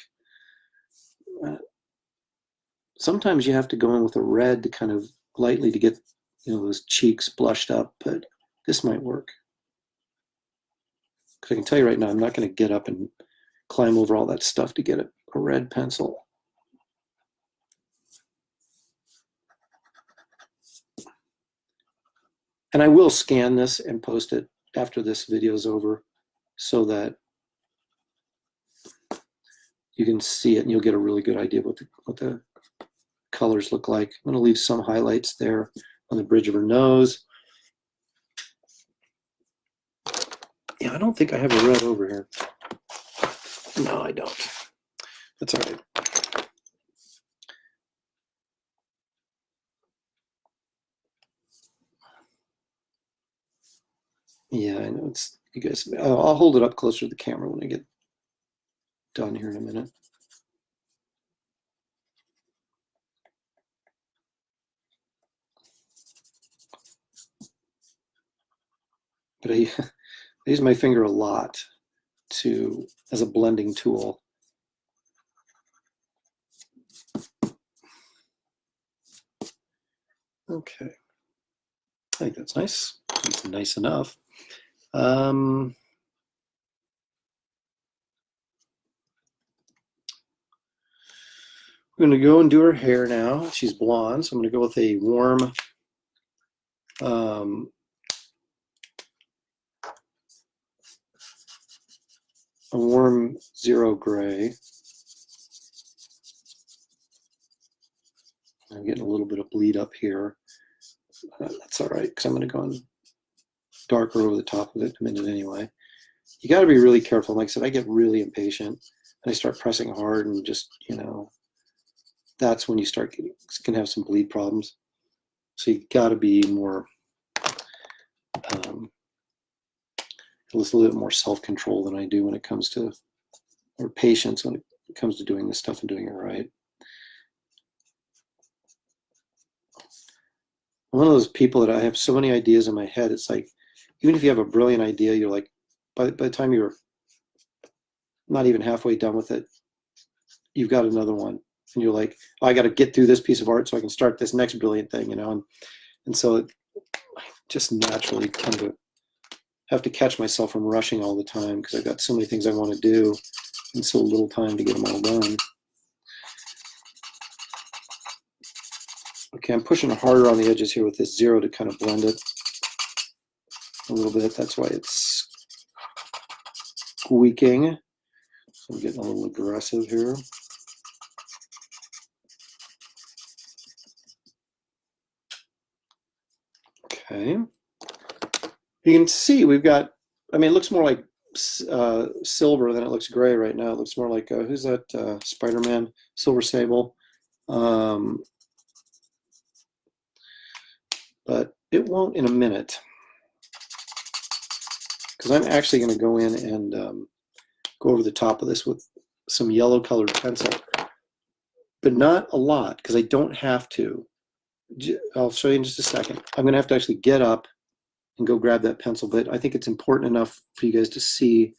Sometimes you have to go in with a red to kind of lightly to get, those cheeks blushed up, but this might work. Because I can tell you right now, I'm not going to get up and climb over all that stuff to get a red pencil. And I will scan this and post it after this video is over so that you can see it and you'll get a really good idea of what the colors look like. I'm going to leave some highlights there on the bridge of her nose. Yeah, I don't think I have a red over here. No, I don't. That's all right. Yeah, I know it's, you guys, I'll hold it up closer to the camera when I get done here in a minute. But I use my finger a lot as a blending tool. Okay, I think that's nice. It's nice enough. I'm going to go and do her hair now. She's blonde, so I'm going to go with a warm zero gray. I'm getting a little bit of bleed up here. That's all right, because I'm going to go in darker over the top of it in a minute anyway. You got to be really careful. Like I said, I get really impatient and I start pressing hard and just, that's when you start can have some bleed problems. So you got to be more, a little bit more self-control than I do when it comes to, or patience when it comes to doing this stuff and doing it right. I'm one of those people that I have so many ideas in my head. It's like, even if you have a brilliant idea, you're like, by the time you're not even halfway done with it, you've got another one. and you're like, oh, I got to get through this piece of art so I can start this next brilliant thing, you know. And so I just naturally tend to have to catch myself from rushing all the time because I've got so many things I want to do and so little time to get them all done. Okay, I'm pushing harder on the edges here with this 0 to kind of blend it a little bit. That's why it's squeaking. So I'm getting a little aggressive here. Okay. You can see we've got, I mean, it looks more like silver than it looks gray right now. It looks more like, who's that? Spider-Man, Silver Sable. But it won't in a minute, because I'm actually going to go in and go over the top of this with some yellow colored pencil, but not a lot because I don't have to. I'll show you in just a second. I'm going to have to actually get up and go grab that pencil, but I think it's important enough for you guys to see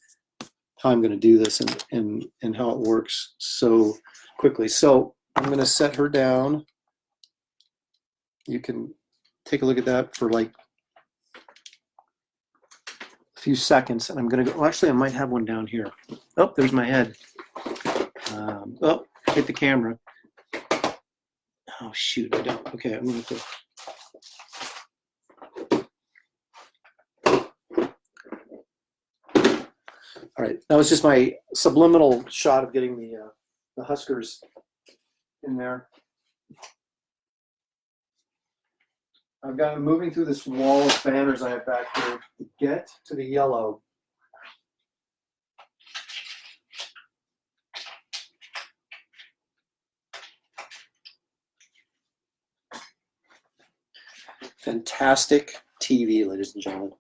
how I'm going to do this and how it works so quickly. So I'm going to set her down. You can take a look at that for like a few seconds, and I'm going to go, well, actually I might have one down here. Oh, there's my head. Oh, hit the camera. Oh shoot, I don't. Okay, I'm going to have to. All right, that was just my subliminal shot of getting the Huskers in there. I've got moving through this wall of banners I have back here to get to the yellow. Fantastic TV, ladies and gentlemen.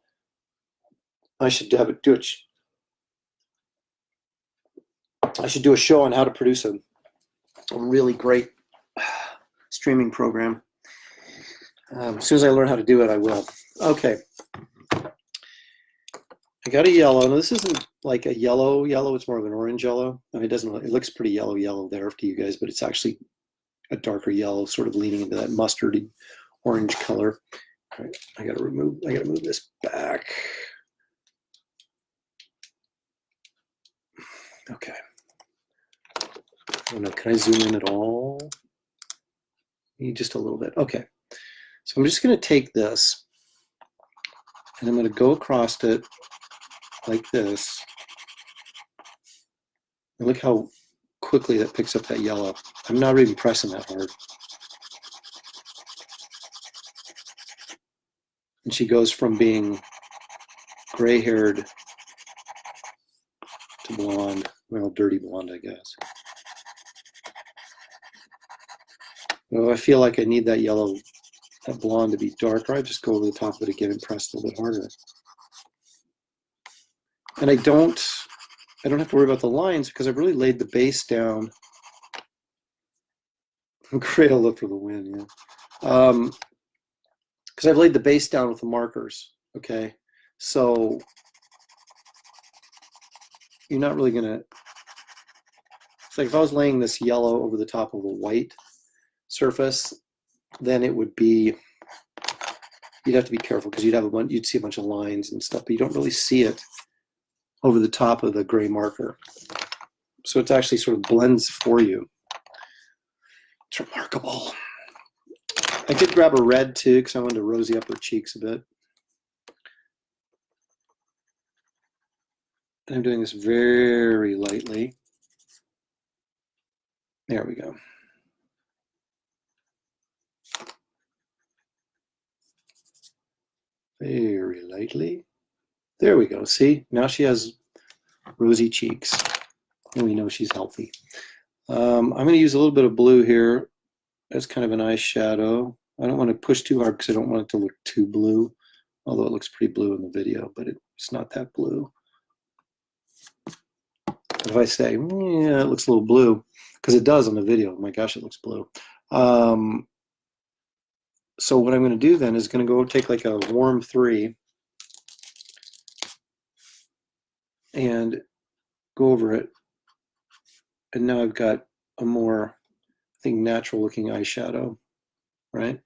I should have it do it. I should do a show on how to produce a really great streaming program. As soon as I learn how to do it, I will. Okay. I got a yellow. Now, this isn't like a yellow. It's more of an orange yellow. I mean, it looks pretty yellow there to you guys, but it's actually a darker yellow, sort of leaning into that mustardy orange color. All right, I gotta move this back. Okay. I don't know, can I zoom in at all? Maybe just a little bit. Okay. So I'm just gonna take this and I'm gonna go across it like this. And look how quickly that picks up that yellow. I'm not even pressing that hard. And she goes from being gray-haired to blonde. Well, dirty blonde, I guess. Well, I feel like I need that yellow, that blonde to be darker. I just go over the top of it again and press a little bit harder. And I don't have to worry about the lines because I've really laid the base down. Great, I'll look for the win, yeah. Because I've laid the base down with the markers, okay? So you're not really gonna, it's like if I was laying this yellow over the top of a white surface, then it would be, you'd have to be careful because you'd see a bunch of lines and stuff, but you don't really see it over the top of the gray marker. So it actually sort of blends for you. It's remarkable. I did grab a red too because I wanted to rosy up her cheeks a bit. And I'm doing this very lightly. There we go. Very lightly. There we go. See, now she has rosy cheeks. And we know she's healthy. I'm going to use a little bit of blue here as kind of an eyeshadow. I don't want to push too hard because I don't want it to look too blue, although it looks pretty blue in the video, but it's not that blue. If I say, yeah, it looks a little blue, because it does on the video. My gosh, it looks blue. So what I'm going to do then is going to go take like a warm 3 and go over it. And now I've got a more think, natural looking eyeshadow, right?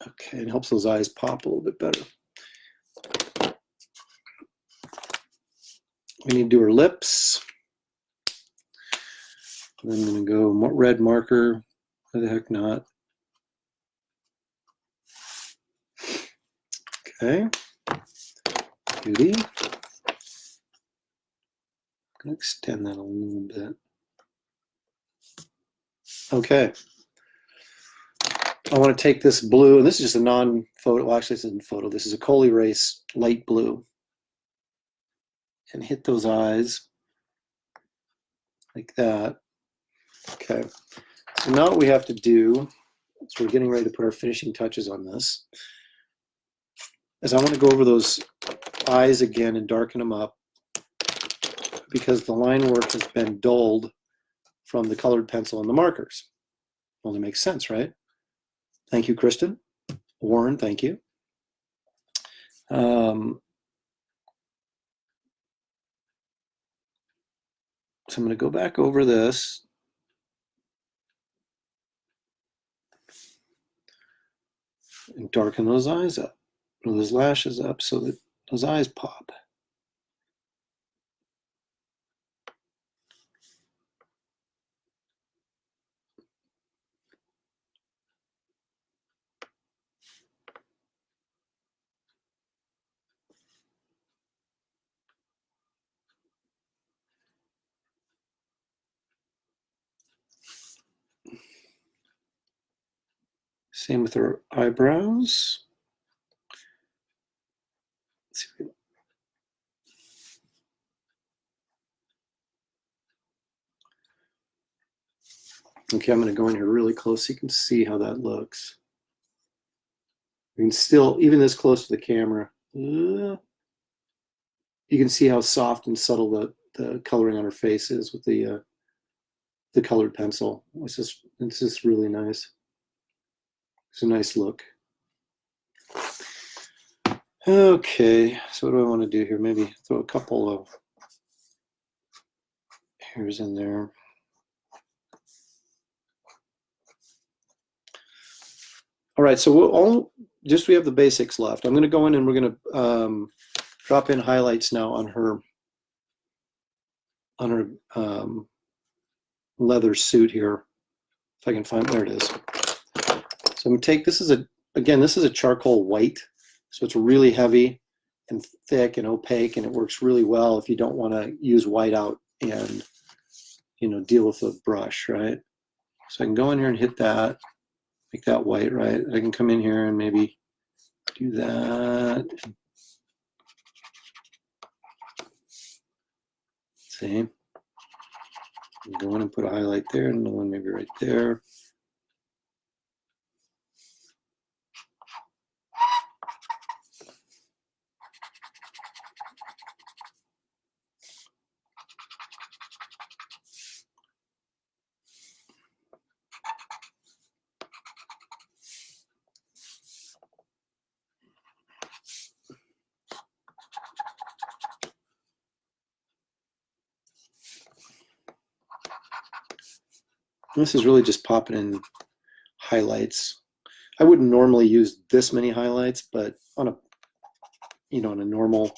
Okay, it helps those eyes pop a little bit better. We need to do her lips. And I'm going to go red marker. Why the heck not? Okay. Beauty. I'm going to extend that a little bit. Okay. I want to take this blue, and this is just a non-photo, well, actually this isn't photo, this is a Coal Erase light blue, and hit those eyes like that. Okay, so now what we have to do, so we're getting ready to put our finishing touches on this, is I want to go over those eyes again and darken them up, because the line work has been dulled from the colored pencil and the markers. Only makes sense, right? Thank you, Kristen. Warren, thank you. So I'm going to go back over this. And darken those eyes up, or those lashes up, so that those eyes pop. Same with her eyebrows. Okay, I'm going to go in here really close so you can see how that looks. You can still, even this close to the camera, you can see how soft and subtle the coloring on her face is with the colored pencil. It's just really nice. It's a nice look. Okay, so what do I want to do here? Maybe throw a couple of hairs in there. All right, so we have the basics left. I'm going to go in and we're going to drop in highlights now on her leather suit here. If I can find, there it is. So I'm going to take, this is a charcoal white, so it's really heavy and thick and opaque, and it works really well if you don't want to use white out and, you know, deal with a brush, right? So I can go in here and hit that, make that white, right? I can come in here and maybe do that. See? Go in and put a highlight there, and another one maybe right there. This is really just popping in highlights. I wouldn't normally use this many highlights, but on a, you know, on a normal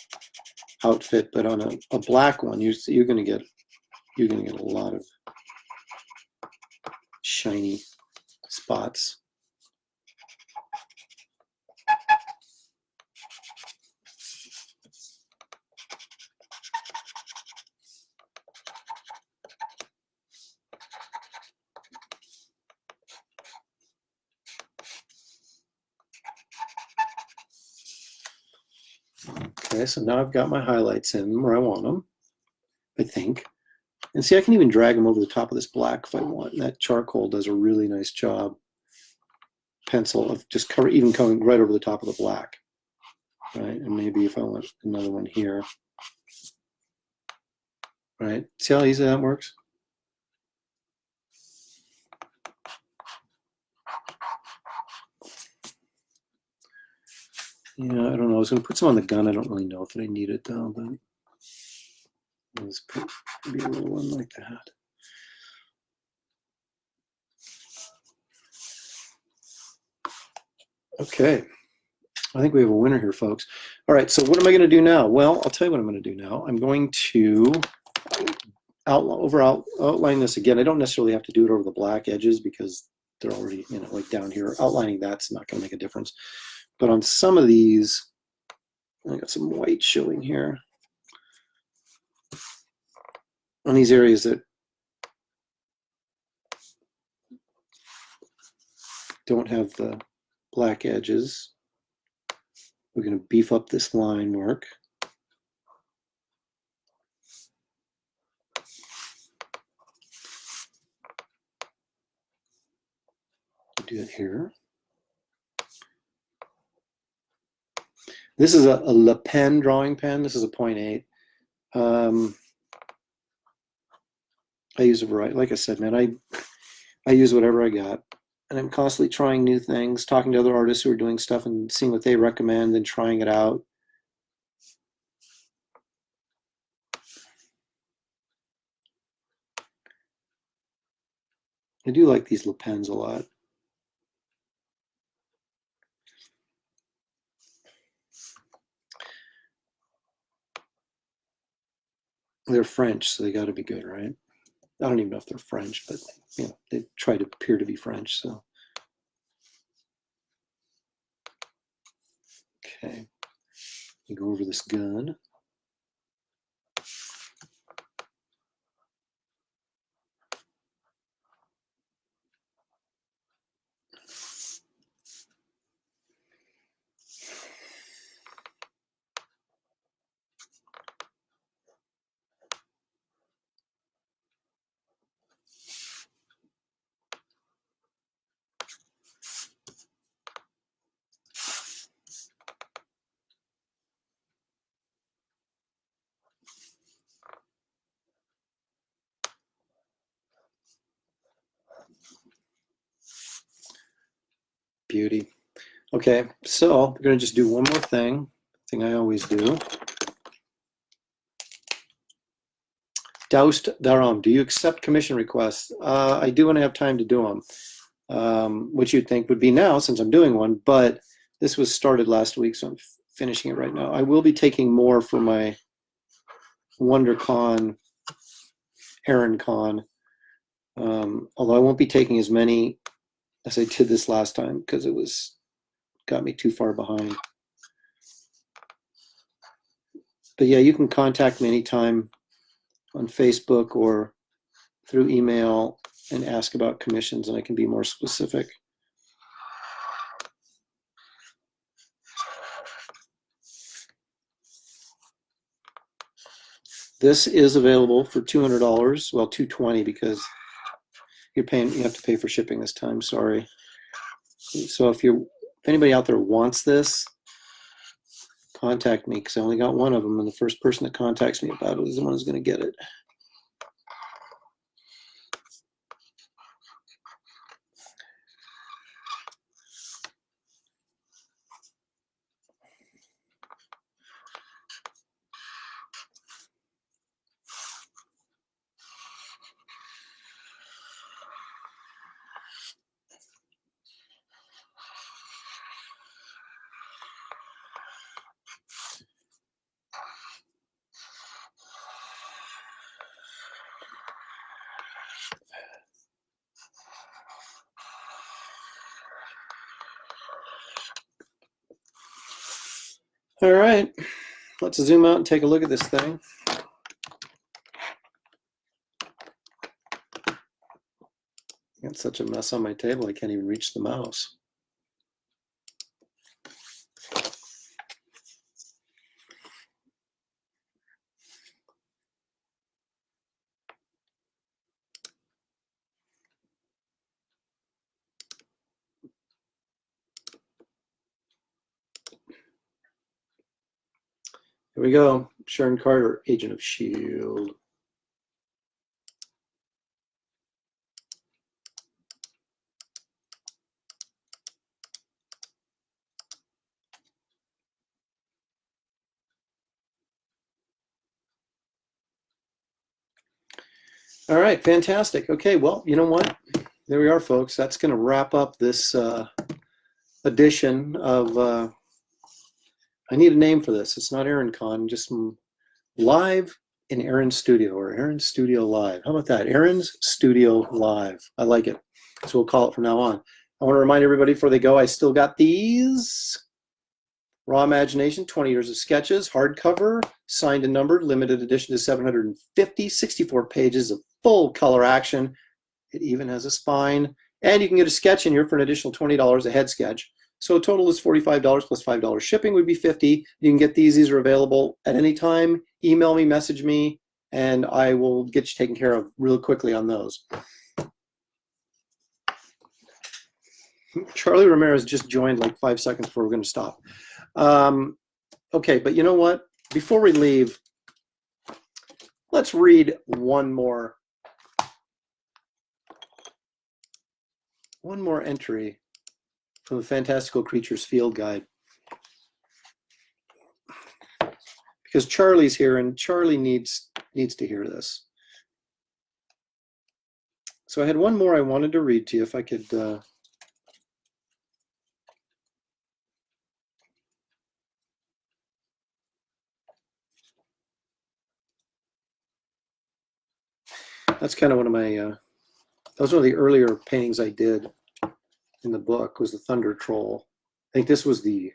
outfit, but on a black one, you're going to get a lot of shiny spots. Okay, so now I've got my highlights in where I want them, I think. And see, I can even drag them over the top of this black if I want. And that charcoal does a really nice job, pencil, of just even going right over the top of the black. Right, and maybe if I want another one here. Right, see how easy that works? Yeah, I don't know. I was going to put some on the gun. I don't really know if I need it though, but let's put maybe a little one like that. Okay, I think we have a winner here, folks. All right, so what am I going to do now? Well, I'll tell you what I'm going to do now. I'm going to outline this again. I don't necessarily have to do it over the black edges because they're already, like down here. Outlining that's not going to make a difference. But on some of these, I got some white showing here. On these areas that don't have the black edges, we're going to beef up this line work. Do it here. This is a Le Pen drawing pen. This is a 0.8. I use a variety. Like I said, man, I use whatever I got. And I'm constantly trying new things, talking to other artists who are doing stuff and seeing what they recommend and trying it out. I do like these Le Pens a lot. They're French, so they got to be good, right? I don't even know if they're French, but they try to appear to be French. So, okay, you go over this gun. Beauty. Okay, so we're going to just do one more thing I always do. Doused Daram, do you accept commission requests? I do when I have time to do them, which you'd think would be now since I'm doing one, but this was started last week, so I'm finishing it right now. I will be taking more for my WonderCon, ErinCon, although I won't be taking as many as I did this last time because it got me too far behind. But yeah, you can contact me anytime on Facebook or through email and ask about commissions, and I can be more specific. This is available for $200. Well, $220 because you have to pay for shipping this time. Sorry. So if anybody out there wants this, contact me because I only got one of them, and the first person that contacts me about it is the one who's going to get it. All right, let's zoom out and take a look at this thing. Got such a mess on my table, I can't even reach the mouse. Here we go. Sharon Carter, Agent of S.H.I.E.L.D. All right, fantastic. Okay, well, you know what? There we are, folks. That's going to wrap up this edition of, I need a name for this. It's not Aaron Con, just live in Aaron's studio, or Aaron's Studio Live. How about that? Aaron's Studio Live. I like it. So we'll call it from now on. I want to remind everybody before they go, I still got these. Raw Imagination, 20 Years of Sketches, hardcover, signed and numbered, limited edition to 750, 64 pages of full color action. It even has a spine. And you can get a sketch in here for an additional $20, a head sketch. So a total is $45 plus $5 shipping would be $50. You can get these. These are available at any time. Email me, message me, and I will get you taken care of real quickly on those. Charlie Ramirez just joined like 5 seconds before we're going to stop. Okay, but you know what? Before we leave, let's read one more entry from the Fantastical Creatures Field Guide. Because Charlie's here and Charlie needs to hear this. So I had one more I wanted to read to you if I could that's kind of one of my that was one of the earlier paintings I did in the book, was the Thunder Troll. I think this was the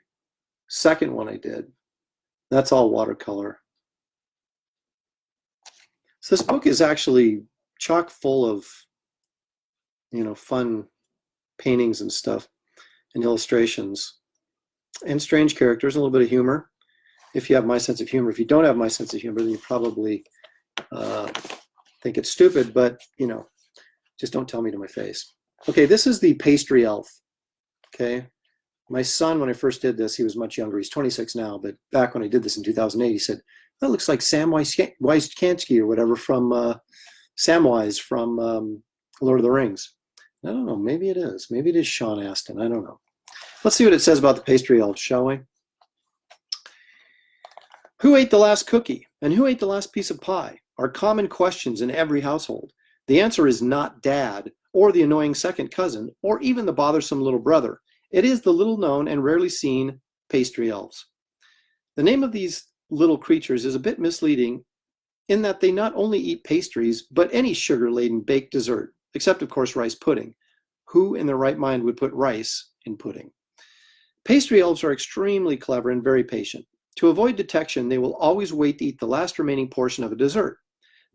second one I did. That's all watercolor. So this book is actually chock full of, you know, fun paintings and stuff and illustrations and strange characters, and a little bit of humor. If you have my sense of humor. If you don't have my sense of humor, then you probably think it's stupid, but, you know, just don't tell me to my face. Okay, this is the Pastry Elf. Okay, my son, when I first did this, he was much younger. He's 26 now, but back when I did this in 2008, he said, that looks like Wyskanski or whatever from Samwise from Lord of the Rings. I don't know, maybe it is. Maybe it is Sean Astin, I don't know. Let's see what it says about the Pastry Elf, shall we? Who ate the last cookie and who ate the last piece of pie are common questions in every household. The answer is not Dad, or the annoying second cousin, or even the bothersome little brother. It is the little known and rarely seen pastry elves. The name of these little creatures is a bit misleading in that they not only eat pastries, but any sugar-laden baked dessert, except of course rice pudding. Who in their right mind would put rice in pudding? Pastry elves are extremely clever and very patient. To avoid detection, they will always wait to eat the last remaining portion of a dessert.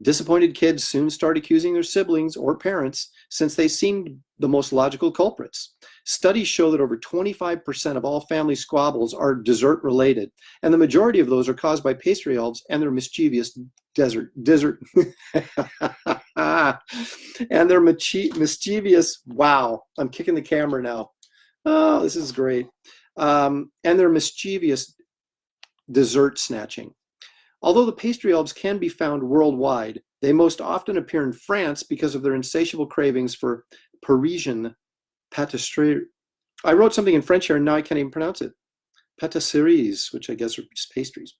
Disappointed kids soon start accusing their siblings or parents, since they seemed the most logical culprits. Studies show that over 25% of all family squabbles are dessert-related, and the majority of those are caused by pastry elves and their mischievous and their mischievous, wow, I'm kicking the camera now. Oh, this is great. And their mischievous dessert snatching. Although the pastry elves can be found worldwide, they most often appear in France because of their insatiable cravings for Parisian pâtisserie. I wrote something in French here and now I can't even pronounce it. Pâtisseries, which I guess are just pastries.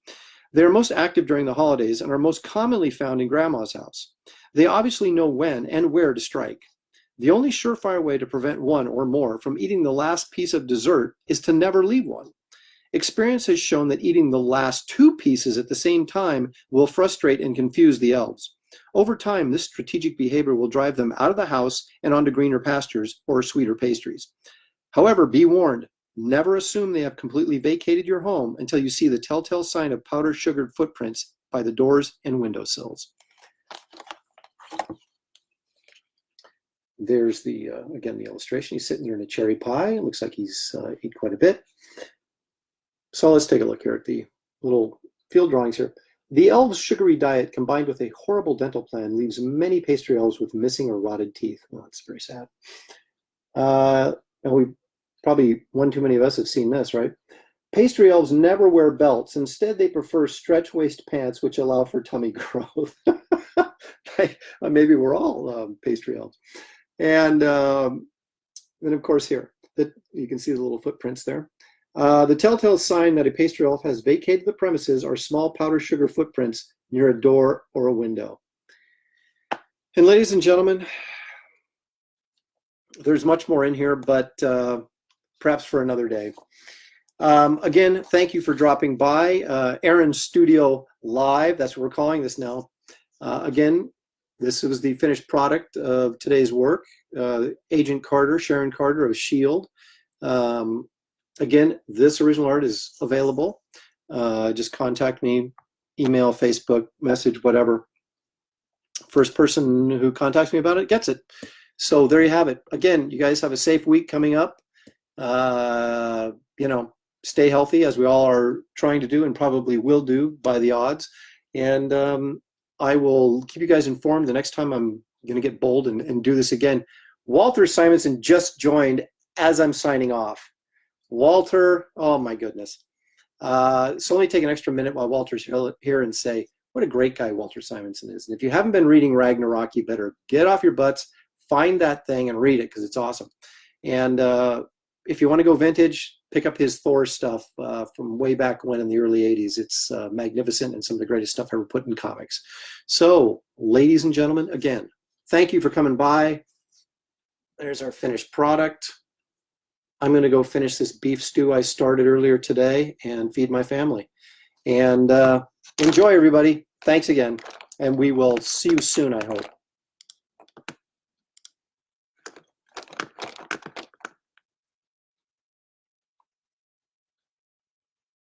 They are most active during the holidays and are most commonly found in Grandma's house. They obviously know when and where to strike. The only surefire way to prevent one or more from eating the last piece of dessert is to never leave one. Experience has shown that eating the last two pieces at the same time will frustrate and confuse the elves. Over time, this strategic behavior will drive them out of the house and onto greener pastures or sweeter pastries. However, be warned, never assume they have completely vacated your home until you see the telltale sign of powder-sugared footprints by the doors and windowsills. There's the, again, the illustration. He's sitting there in a cherry pie. It looks like he's eaten quite a bit. So let's take a look here at the little field drawings here. The elves' sugary diet combined with a horrible dental plan leaves many pastry elves with missing or rotted teeth. Well, that's very sad. And we probably, one too many of us have seen this, right? Pastry elves never wear belts. Instead, they prefer stretch waist pants, which allow for tummy growth. Maybe we're all pastry elves. And then, of course, here, you can see the little footprints there. The telltale sign that a pastry elf has vacated the premises are small powdered sugar footprints near a door or a window. And ladies and gentlemen, there's much more in here, but perhaps for another day. Again, thank you for dropping by. Aaron's Studio Live, that's what we're calling this now. Again, this was the finished product of today's work. Agent Carter, Sharon Carter of S.H.I.E.L.D. Again, this original art is available. Just contact me, email, Facebook, message, whatever. First person who contacts me about it gets it. So there you have it. Again, you guys have a safe week coming up. You know, stay healthy, as we all are trying to do and probably will do by the odds. And I will keep you guys informed the next time I'm going to get bold and do this again. Walter Simonson just joined as I'm signing off. Walter, oh my goodness. So let me take an extra minute while Walter's here and say what a great guy Walter Simonson is. And if you haven't been reading Ragnarok, you better get off your butts, find that thing and read it, because it's awesome. And if you want to go vintage, pick up his Thor stuff from way back when in the early 80s. It's magnificent and some of the greatest stuff ever put in comics. So, ladies and gentlemen, again, thank you for coming by. There's our finished product. I'm going to go finish this beef stew I started earlier today and feed my family. And enjoy, everybody. Thanks again. And we will see you soon, I hope.